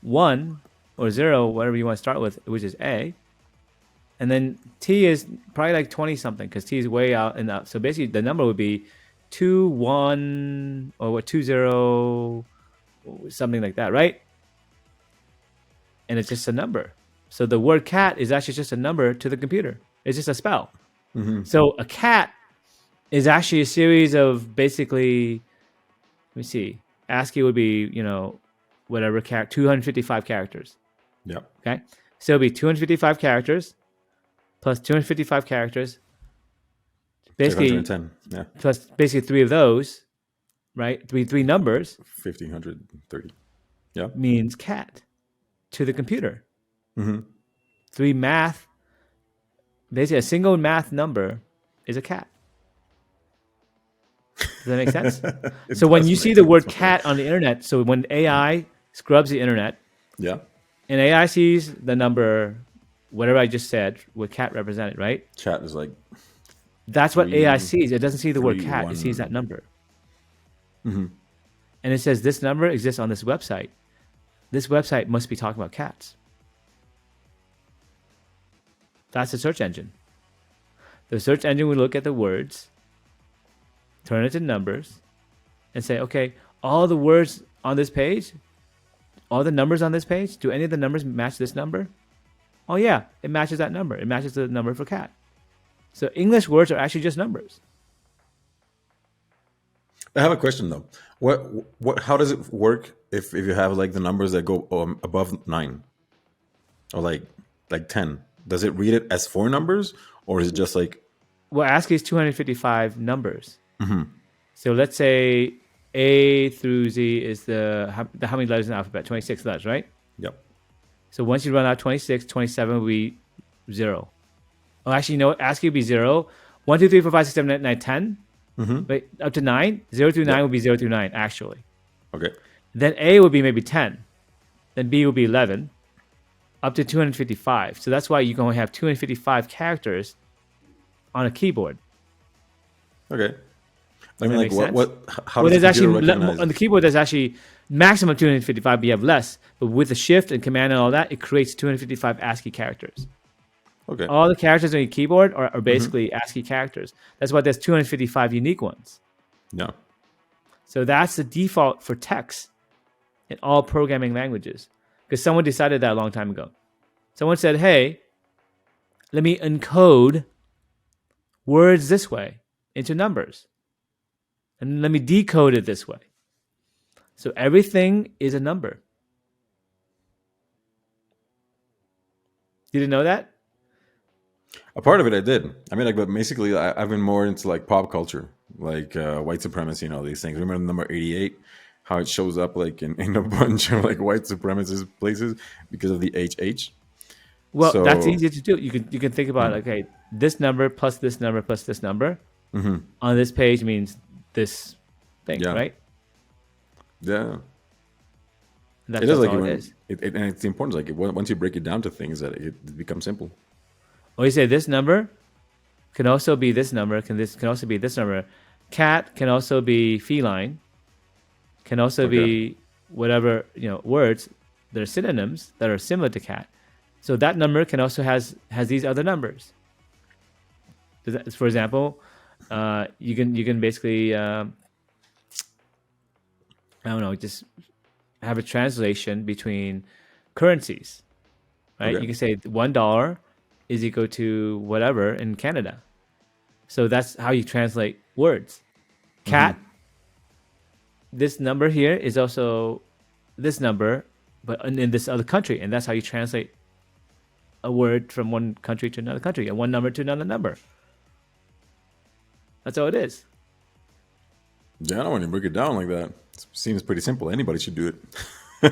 1 or 0, whatever you want to start with, which is A. And then T is probably like 20 something, because T is way out and up. So basically the number would be 2, 1, or what, 2, 0, something like that, right? And it's just a number. So the word cat is actually just a number to the computer. It's just a spell. So a cat is actually a series of basically, let me see, ASCII would be, whatever, 255 characters. Yeah. Okay. So it'll be 255 characters plus 255 characters. Basically, 610. Yeah. plus basically 3 of those, right? Three numbers 1530. Yeah. means cat to the computer. 3 math, basically a single math number is a cat. Does that make sense? So when you see the word cat on the internet, so when AI scrubs the internet, Yeah. and AI sees the number, whatever I just said, with cat represented, right? Chat is like, That's what 3, AI sees. It doesn't see the word 3, cat. 1. It sees that number. And it says this number exists on this website. This website must be talking about cats. That's the search engine. The search engine will look at the words, turn it to numbers, and say, okay, all the words on this page, all the numbers on this page, do any of the numbers match this number? Oh yeah, it matches that number. It matches the number for cat. So English words are actually just numbers. I have a question though. How does it work if you have like the numbers that go above 9 or like 10? Does it read it as 4 numbers, or is it just like? Well, ASCII is 255 numbers. So let's say A through Z is how many letters in the alphabet? 26 letters, right? Yep. So once you run out 26, 27 will be 0. Oh, actually, you know what? ASCII will be 0. 1, 2, 3, 4, 5, 6, 7, 8, 9, 10. Wait, up to 9. 0 through 9 will be 0 through 9, actually. Okay. Then A would be maybe 10. Then B will be 11. Up to 255. So that's why you can only have 255 characters on a keyboard. Okay. I mean, Does that like, make sense? how Well, does there's the computer actually recognize? on the keyboard. There's actually maximum 255, but you have less. But with the shift and command and all that, it creates 255 ASCII characters. Okay. All the characters on your keyboard are Hmm. basically ASCII characters. That's why there's 255 unique ones. Yeah. So that's the default for text in all programming languages, because someone decided that a long time ago. Someone said, hey, let me encode words this way into numbers, and let me decode it this way. So everything is a number. You didn't know that? A part of it I did. I mean, like, but basically, I've been more into like pop culture, like white supremacy and all these things. Remember the number 88? How it shows up like in a bunch of like white supremacist places because of the HH. Well, that's So, easy to do. You can think about, okay, this number plus this number plus this number on this page means this thing, yeah, right? yeah, That's it is that's like all it when is. and it's important. Like once you break it down to things, that it becomes simple. Or you say this number can also be this number. Can also be this number. Cat can also be feline. Can also Okay. be whatever words that are synonyms that are similar to cat. So that number can also has these other numbers. For example, you can basically I don't know, just have a translation between currencies, right? Okay. You can say $1 is equal to whatever in Canada. So that's how you translate words. Cat, this number here is also this number, but in this other country, and that's how you translate a word from one country to another country, and one number to another number. That's all it is. Yeah, I don't want to break it down like that. It seems pretty simple. Anybody should do it. So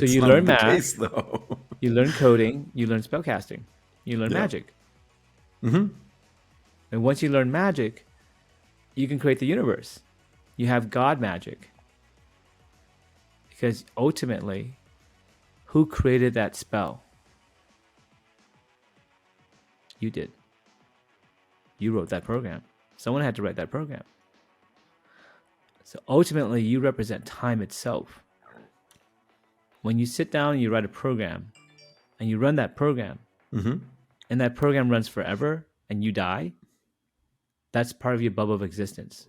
It's you not learn the math, case though. you learn coding, you learn spellcasting, you learn Yeah. magic. And once you learn magic, you can create the universe. You have God magic. Because ultimately, who created that spell? You did. You wrote that program. Someone had to write that program. So ultimately, you represent time itself. When you sit down and you write a program and you run that program, and that program runs forever and you die, that's part of your bubble of existence.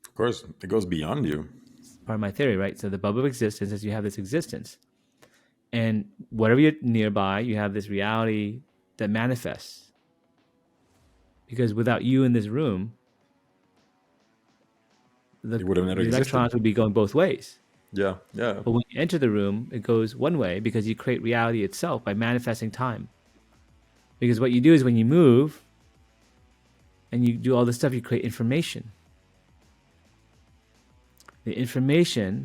Of course, it goes beyond you. It's part of my theory, right? So the bubble of existence is you have this existence. And whatever you're nearby, you have this reality that manifests. Because without you in this room, It would have never the existed. electrons would be going both ways. Yeah, yeah. But when you enter the room, it goes one way because you create reality itself by manifesting time. Because what you do is when you move and you do all this stuff, you create information. The information,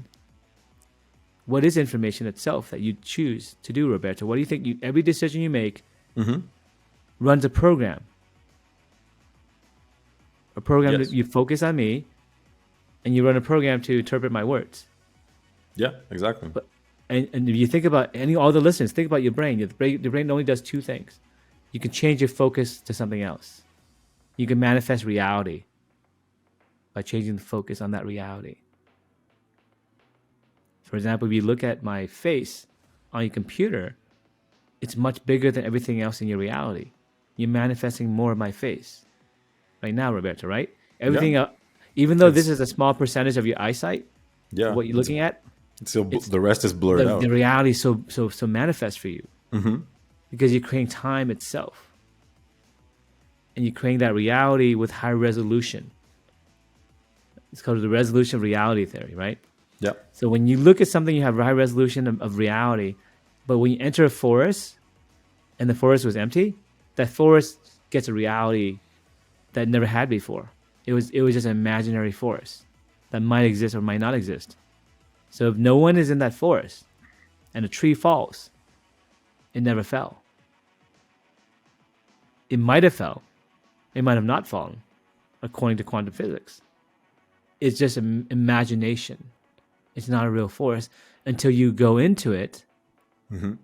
what is information itself that you choose to do, Roberto? What do you think? Every decision you make runs a program. A program that Yes. you focus on me and you run a program to interpret my words. Yeah, exactly. But and if you think about all the listeners, think about your brain. Your brain only does two things. You can change your focus to something else. You can manifest reality by changing the focus on that reality. For example, if you look at my face on your computer, it's much bigger than everything else in your reality. You're manifesting more of my face right now, Roberto, right? Everything Yeah. else, even though this It's is a small percentage of your eyesight, yeah. what you're looking at, It's still it's the rest is blurred the out. reality is so manifest for you because you're creating time itself, and you're creating that reality with high resolution. It's called the resolution of reality theory, right? Yeah. So when you look at something, you have high resolution of reality, but when you enter a forest and the forest was empty, that forest gets a reality that it never had before. It was just an imaginary forest that might exist or might not exist. So if no one is in that forest and a tree falls, it never fell. It might have fell. It might have not fallen, according to quantum physics. It's just an imagination. It's not a real forest until you go into it and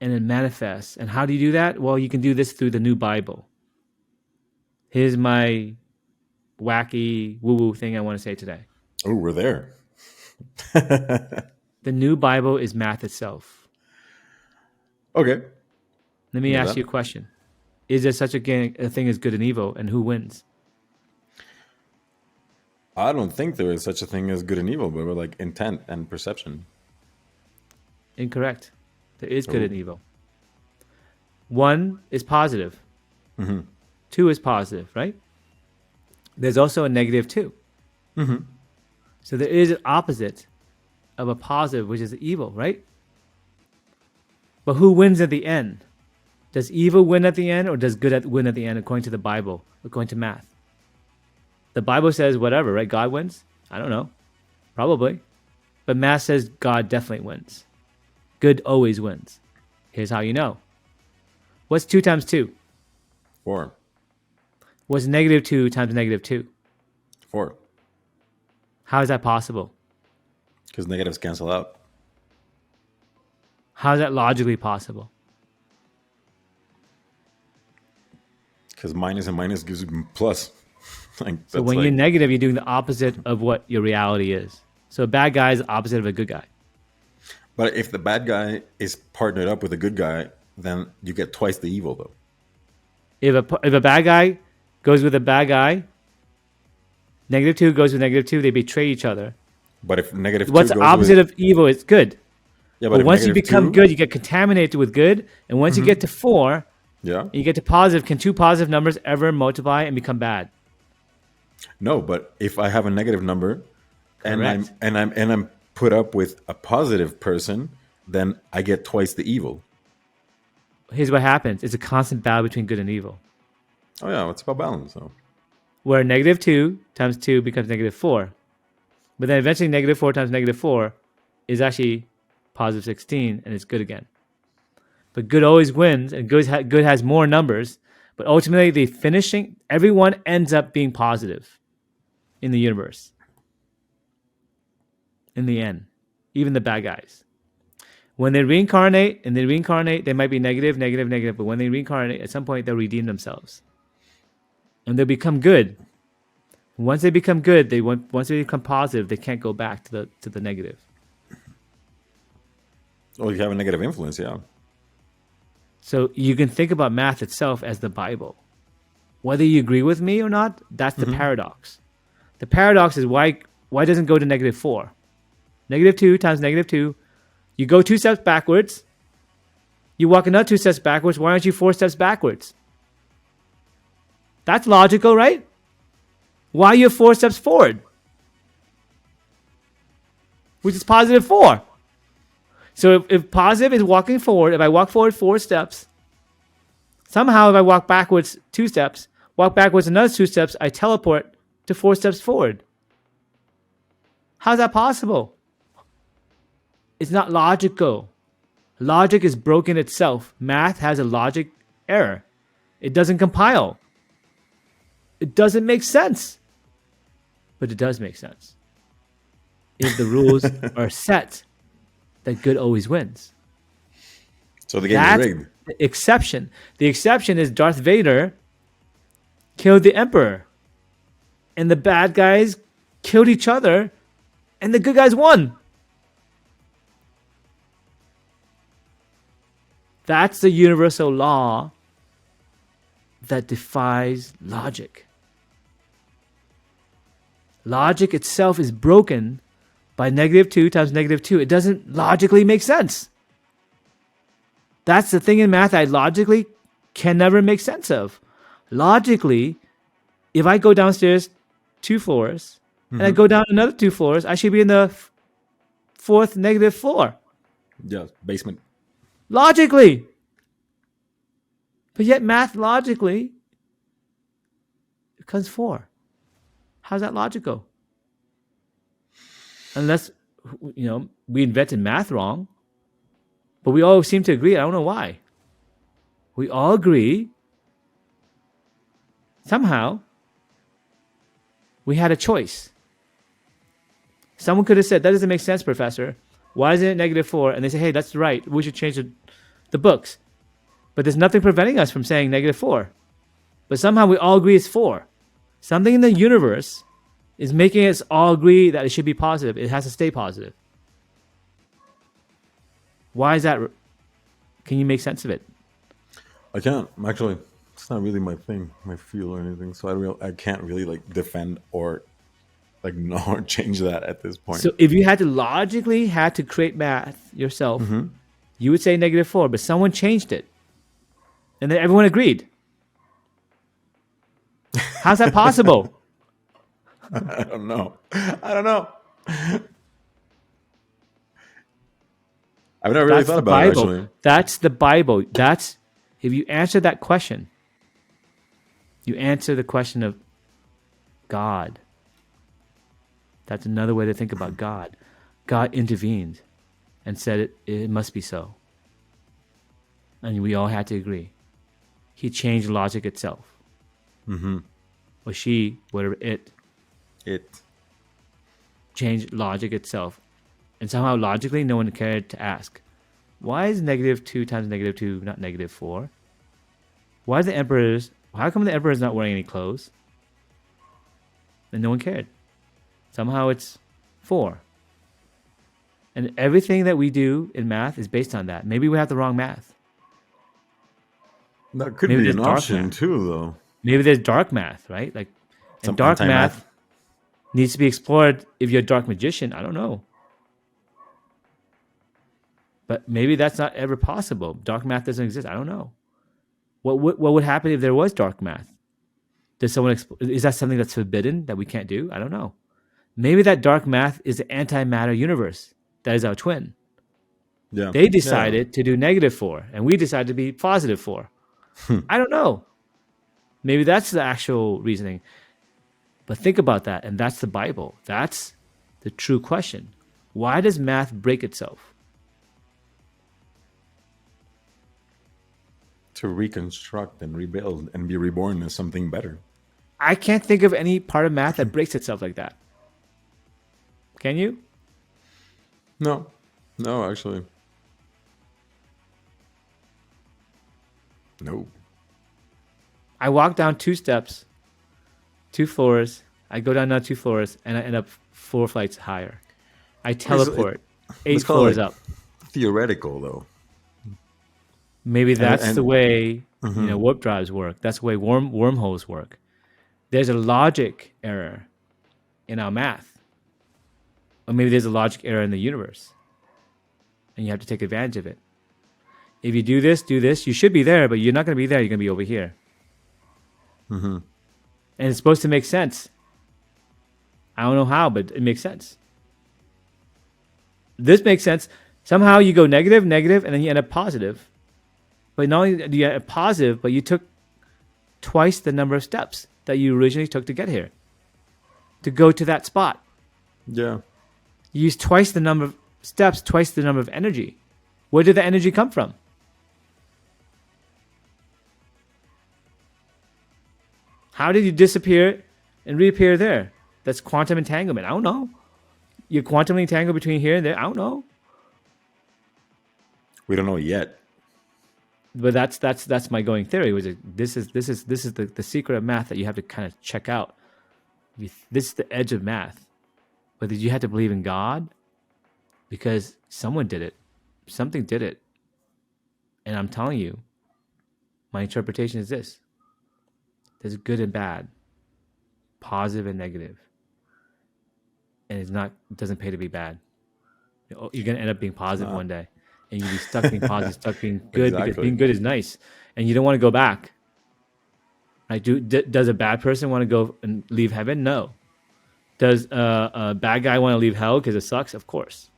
it manifests. And how do you do that? Well, you can do this through the new Bible. Here's my wacky woo-woo thing I want to say today. Oh, we're there. The new Bible is math itself. Okay. Let me ask you a question. Is there such a thing as good and evil, and who wins? I don't think there is such a thing as good and evil, but we're like intent and perception. Incorrect. There is good and evil. 1 is positive. 2 is positive, right? There's also a negative 2. So there is an opposite of a positive, which is evil, right? But who wins at the end? Does evil win at the end, or does good win at the end, according to the Bible, according to math? The Bible says whatever, right? God wins? I don't know. Probably. But math says God definitely wins. Good always wins. Here's how you know. What's 2 times 2? 4. What's negative 2 times negative 2? 4. How is that possible? Because negatives cancel out. How is that logically possible? Because minus and minus gives you plus. So when you're negative, you're doing the opposite of what your reality is. So a bad guy is the opposite of a good guy. But if the bad guy is partnered up with a good guy, then you get twice the evil, though. If a bad guy goes with a bad guy, negative 2 goes with negative 2, they betray each other. But if negative 2 what's the opposite of evil is good. Yeah, but once you become good, you get contaminated with good. And once you get to 4, you get to positive. Can 2 positive numbers ever multiply and become bad? No, but if I have a negative number Correct. and I'm put up with a positive person, then I get twice the evil. Here's what happens. It's a constant battle between good and evil. Oh yeah, it's about balance. So. Where negative 2 times 2 becomes negative 4. But then eventually negative 4 times negative 4 is actually positive 16, and it's good again. But good always wins, and good has more numbers. But ultimately, everyone ends up being positive in the universe. In the end, even the bad guys. When they reincarnate, they might be negative, negative, negative. But when they reincarnate, at some point, they'll redeem themselves. And they'll become good. Once they become good, once they become positive, they can't go back to the negative. Well, you have a negative influence, yeah. So you can think about math itself as the Bible. Whether you agree with me or not, that's the paradox. The paradox is why doesn't it go to negative 4? Negative 2 times negative 2. You go 2 steps backwards. You walk another 2 steps backwards. Why aren't you 4 steps backwards? That's logical, right? Why are you 4 steps forward? Which is positive 4. So if positive is walking forward, if I walk forward 4 steps, somehow if I walk backwards 2 steps, walk backwards another 2 steps, I teleport to 4 steps forward. How's that possible? It's not logical. Logic is broken itself. Math has a logic error. It doesn't compile. It doesn't make sense. But it does make sense. If the rules are set, that good always wins. So the game is rigged. The exception. The exception is Darth Vader killed the Emperor. And the bad guys killed each other. And the good guys won. That's the universal law that defies logic. Logic itself is broken by negative 2 times negative 2. It doesn't logically make sense. That's the thing in math I logically can never make sense of. Logically, if I go downstairs 2 floors and I go down another 2 floors, I should be in the 4th negative floor. Yeah, basement. Logically. But yet math logically becomes 4. How's that logical? Unless, we invented math wrong. But we all seem to agree. I don't know why. We all agree. Somehow, we had a choice. Someone could have said, that doesn't make sense, Professor. Why isn't it negative 4? And they say, hey, that's right. We should change the books. But there's nothing preventing us from saying negative 4. But somehow we all agree it's 4. Something in the universe is making us all agree that it should be positive. It has to stay positive. Why is that? Can you make sense of it? I can't actually. It's not really my thing, my field or anything. So I can't really like defend or like no or change that at this point. So if you had to logically had to create math yourself, you would say -4, but someone changed it, and then everyone agreed. How's that possible? I don't know. I don't know. I've never really That's thought the about it Bible. actually. That's the Bible. That's if you answer that question, you answer the question of God. That's another way to think about God. God intervened and said it must be so. And we all had to agree. He changed logic itself. Or she, whatever it, It. changed logic itself. And somehow logically no one cared to ask, why is -2 times -2 not -4? Why is how come the emperor is not wearing any clothes? And no one cared. Somehow it's 4. And everything that we do in math is based on that. Maybe we have the wrong math. That could Maybe be there's an dark option math. too, though. Maybe there's dark math, right? Like, and Some dark anti-math. math needs to be explored if you're a dark magician. I don't know. But maybe that's not ever possible. Dark math doesn't exist. I don't know. What would happen if there was dark math? Is that something that's forbidden that we can't do? I don't know. Maybe that dark math is the antimatter universe that is our twin. Yeah. They decided to do -4, and we decided to be +4. I don't know. Maybe that's the actual reasoning. But think about that, and that's the Bible. That's the true question. Why does math break itself? To reconstruct and rebuild and be reborn as something better. I can't think of any part of math that breaks itself like that. Can you? No. No, actually. No. I walk down 2 steps, 2 floors. I go down now 2 floors, and I end up 4 flights higher. I teleport 8 let's call it floors like up. theoretical, though. Maybe that's and- the way warp drives work. That's the way wormholes work. There's a logic error in our math, or maybe there's a logic error in the universe, and you have to take advantage of it. If you do this, you should be there, but you're not going to be there. You're going to be over here. And it's supposed to make sense. I don't know how, but it makes sense. This makes sense. Somehow you go negative, and then you end up positive. But not only do you end up positive, but you took twice the number of steps that you originally took to get here, to go to that spot. Yeah. You used twice the number of steps, twice the number of energy. Where did the energy come from? How did you disappear and reappear there? That's quantum entanglement. I don't know. You're quantum entangled between here and there. I don't know. We don't know yet. But that's my going theory. This is the secret of math that you have to kind of check out. This is the edge of math. Whether you have to believe in God, because someone did it, something did it, and I'm telling you, my interpretation is this: there's good and bad, positive and negative, and it doesn't pay to be bad. You're gonna end up being positive one day, and you'll be stuck being positive, stuck being good, because being good is nice, and you don't want to go back. Like, does a bad person want to go and leave heaven? No. Does a bad guy want to leave hell because it sucks? Of course.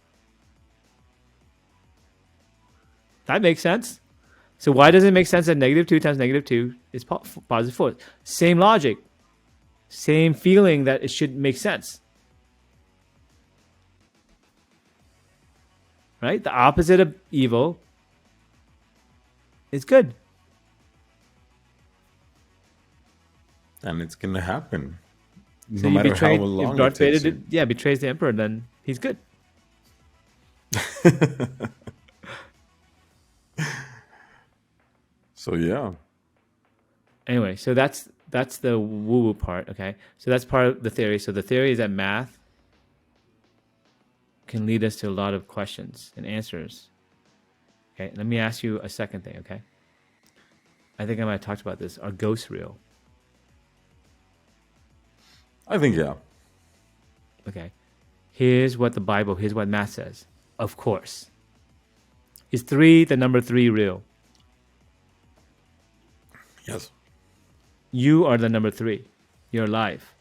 That makes sense. So why does it make sense that -2 times -2 is +4? Same logic. Same feeling that it should make sense. Right? The opposite of evil is good. And it's going to happen. So No matter how long if Darth it takes Vader betrays the Emperor, then he's good. So yeah. Anyway, so that's the woo-woo part, okay? So that's part of the theory. So the theory is that math can lead us to a lot of questions and answers. Okay, let me ask you a second thing, okay? I think I might have talked about this. Are ghosts real? I think yeah. Okay. Here's what math says. Of course. Is the number 3 real? Yes. You are the number 3. You're alive.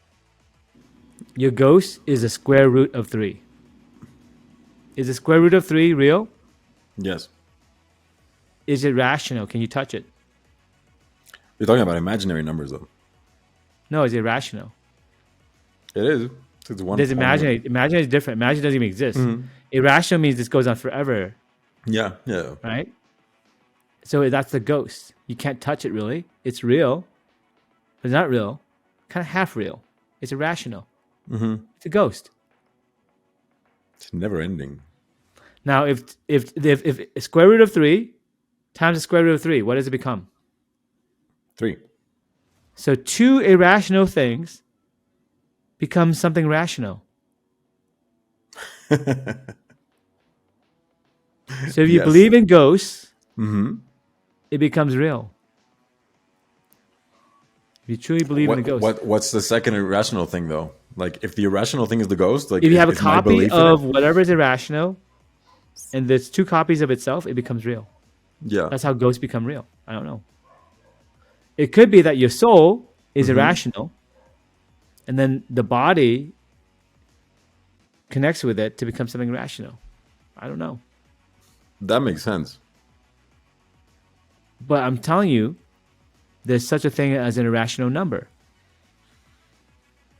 Your ghost is the square root of 3. Is the square root of 3 real? Yes. Is it rational? Can you touch it? You're talking about imaginary numbers, though. No, it's irrational. It is. It's one. There's imaginary. Imaginary is different. Imaginary doesn't even exist. Irrational means this goes on forever. Yeah. Yeah. Right? So that's the ghost. You can't touch it really. It's real, but it's not real. Kind of half real. It's irrational. It's a ghost. It's never ending. Now, if square root of 3 times the square root of 3, what does it become? 3. So 2 irrational things become something rational. So if you believe in ghosts, it becomes real. If you truly believe in the ghost. What's the second irrational thing, though? Like, if the irrational thing is the ghost, like if you have a copy of whatever is irrational, and there's 2 copies of itself, it becomes real. Yeah. That's how ghosts become real. I don't know. It could be that your soul is irrational, and then the body connects with it to become something rational. I don't know. That makes sense. But I'm telling you, there's such a thing as an irrational number.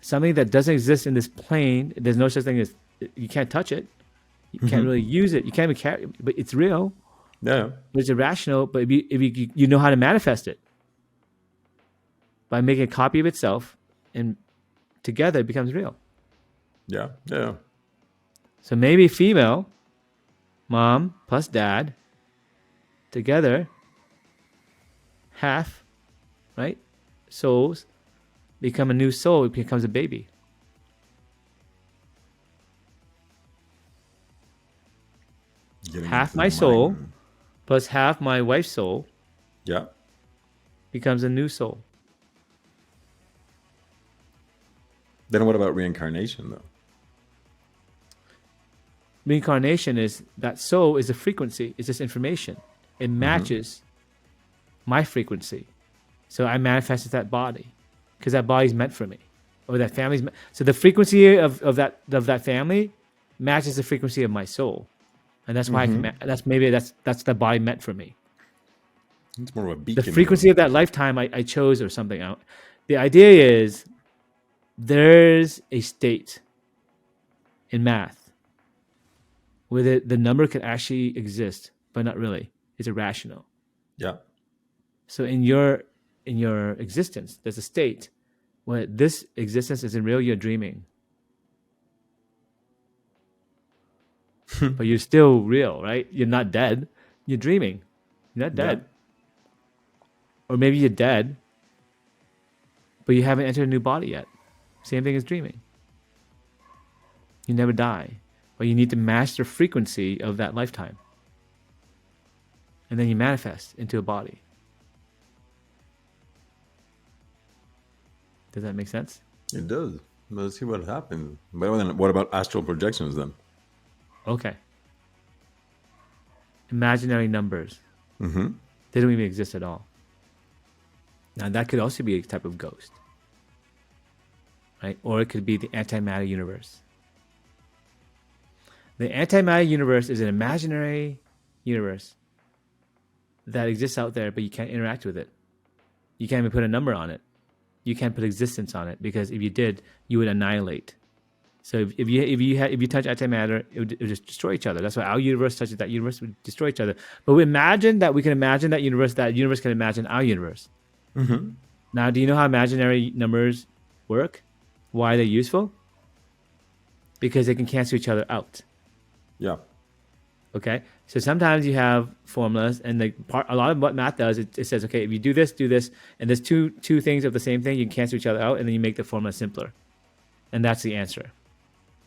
Something that doesn't exist in this plane. There's no such thing as, you can't touch it. You can't really use it. You can't even carry it, but it's real. Yeah. But it's irrational, but if you know how to manifest it. By making a copy of itself, and together it becomes real. Yeah. Yeah. So maybe female, mom plus dad, together, half, right? Souls become a new soul. It becomes a baby. Half my soul plus half my wife's soul. Yeah. Becomes a new soul. Then what about reincarnation, though? Reincarnation is that soul is a frequency. It's just information. It matches my frequency. So I manifested that body because that body's meant for me, or that family's meant. So the frequency of that family matches the frequency of my soul, and that's why I can. That's the body meant for me. It's more of a beacon. The frequency of that lifetime I chose or something out. The idea is there's a state in math where the number can actually exist, but not really. It's irrational. Yeah. So in your existence, there's a state where this existence isn't real. You're dreaming, but you're still real, right? You're not dead. You're dreaming. You're not dead. Yeah. Or maybe you're dead, but you haven't entered a new body yet. Same thing as dreaming. You never die, but you need to master frequency of that lifetime. And then you manifest into a body. Does that make sense? It does. Let's see what happens. But then what about astral projections then? Okay. Imaginary numbers. They don't even exist at all. Now that could also be a type of ghost. Right? Or it could be the antimatter universe. The antimatter universe is an imaginary universe that exists out there, but you can't interact with it. You can't even put a number on it. You can't put existence on it, because if you did, you would annihilate. So if you touch antimatter, it would just destroy each other. That's why our universe touches that universe, would destroy each other. But we imagine that we can imagine that universe can imagine our universe. Now, do you know how imaginary numbers work? Why they're useful? Because they can cancel each other out. Yeah. Okay. So sometimes you have formulas, and a lot of what math does, it says, okay, if you do this, and there's two things of the same thing, you can cancel each other out, and then you make the formula simpler, and that's the answer.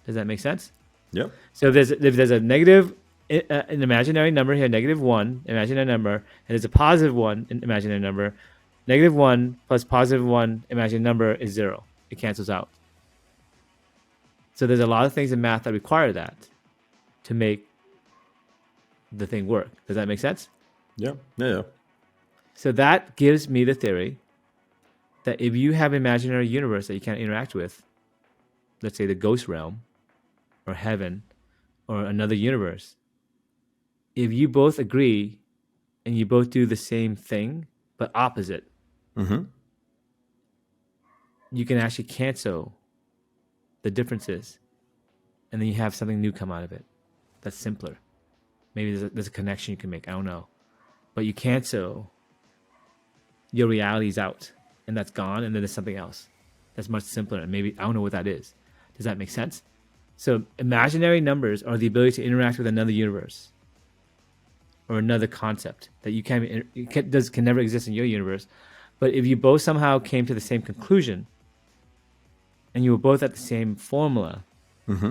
Does that make sense? Yep. So if there's a negative an imaginary number here, -1, imaginary number, and there's a +1, an imaginary number. -1 plus +1 imaginary number is 0. It cancels out. So there's a lot of things in math that require that to make the thing work. Does that make sense? Yeah. Yeah. So that gives me the theory that if you have an imaginary universe that you can't interact with, let's say the ghost realm or heaven or another universe, if you both agree and you both do the same thing but opposite, you can actually cancel the differences, and then you have something new come out of it that's simpler. Maybe there's a connection you can make. I don't know. But you cancel your realities out, and that's gone, and then there's something else that's much simpler, and maybe I don't know what that is. Does that make sense? So imaginary numbers are the ability to interact with another universe or another concept that you can never exist in your universe. But if you both somehow came to the same conclusion and you were both at the same formula,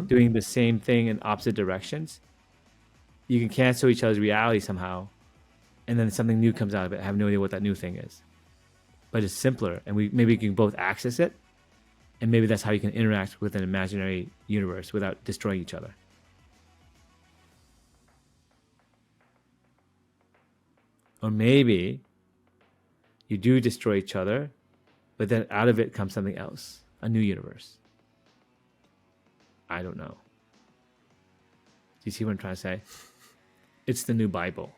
doing the same thing in opposite directions, you can cancel each other's reality somehow, and then something new comes out of it. I have no idea what that new thing is, but it's simpler, and maybe you can both access it, and maybe that's how you can interact with an imaginary universe without destroying each other. Or maybe you do destroy each other, but then out of it comes something else, a new universe. I don't know. Do you see what I'm trying to say? It's the new Bible.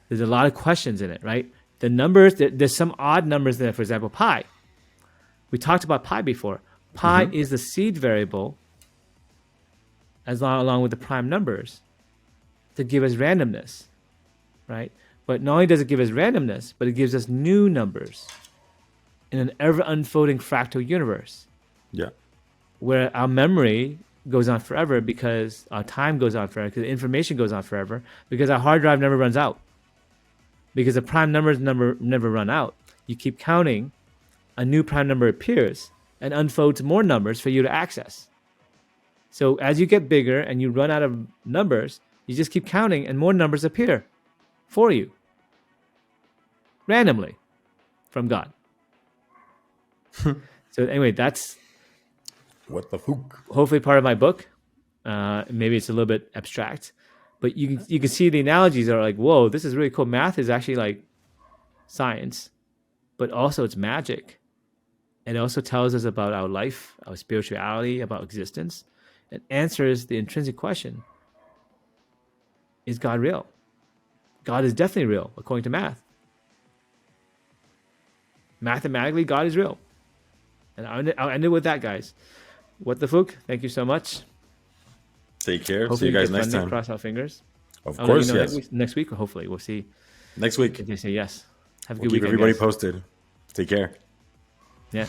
There's a lot of questions in it, right? The numbers, there's some odd numbers there. For example, pi. We talked about pi before. Pi is the seed variable along with the prime numbers to give us randomness, right? But not only does it give us randomness, but it gives us new numbers in an ever-unfolding fractal universe. Yeah. Where our memory goes on forever because our time goes on forever, because the information goes on forever, because our hard drive never runs out. Because the prime numbers never run out. You keep counting, a new prime number appears and unfolds more numbers for you to access. So as you get bigger and you run out of numbers, you just keep counting and more numbers appear for you. Randomly from God. So anyway, that's what the Phuc. Hopefully part of my book. Maybe it's a little bit abstract, but you can see the analogies are like, whoa, this is really cool. Math is actually like science, but also it's magic. It also tells us about our life, our spirituality, about existence. It answers the intrinsic question: is God real? God is definitely real, according to math. Mathematically, God is real. And I'll end it with that, guys. What the Phuc? Thank you so much. Take care. Hopefully see you guys next time. Cross our fingers. Of course, yes. Next week, hopefully. We'll see. Next week. If they say yes. Have a We'll good keep weekend, everybody guys. posted. Take care. Yeah.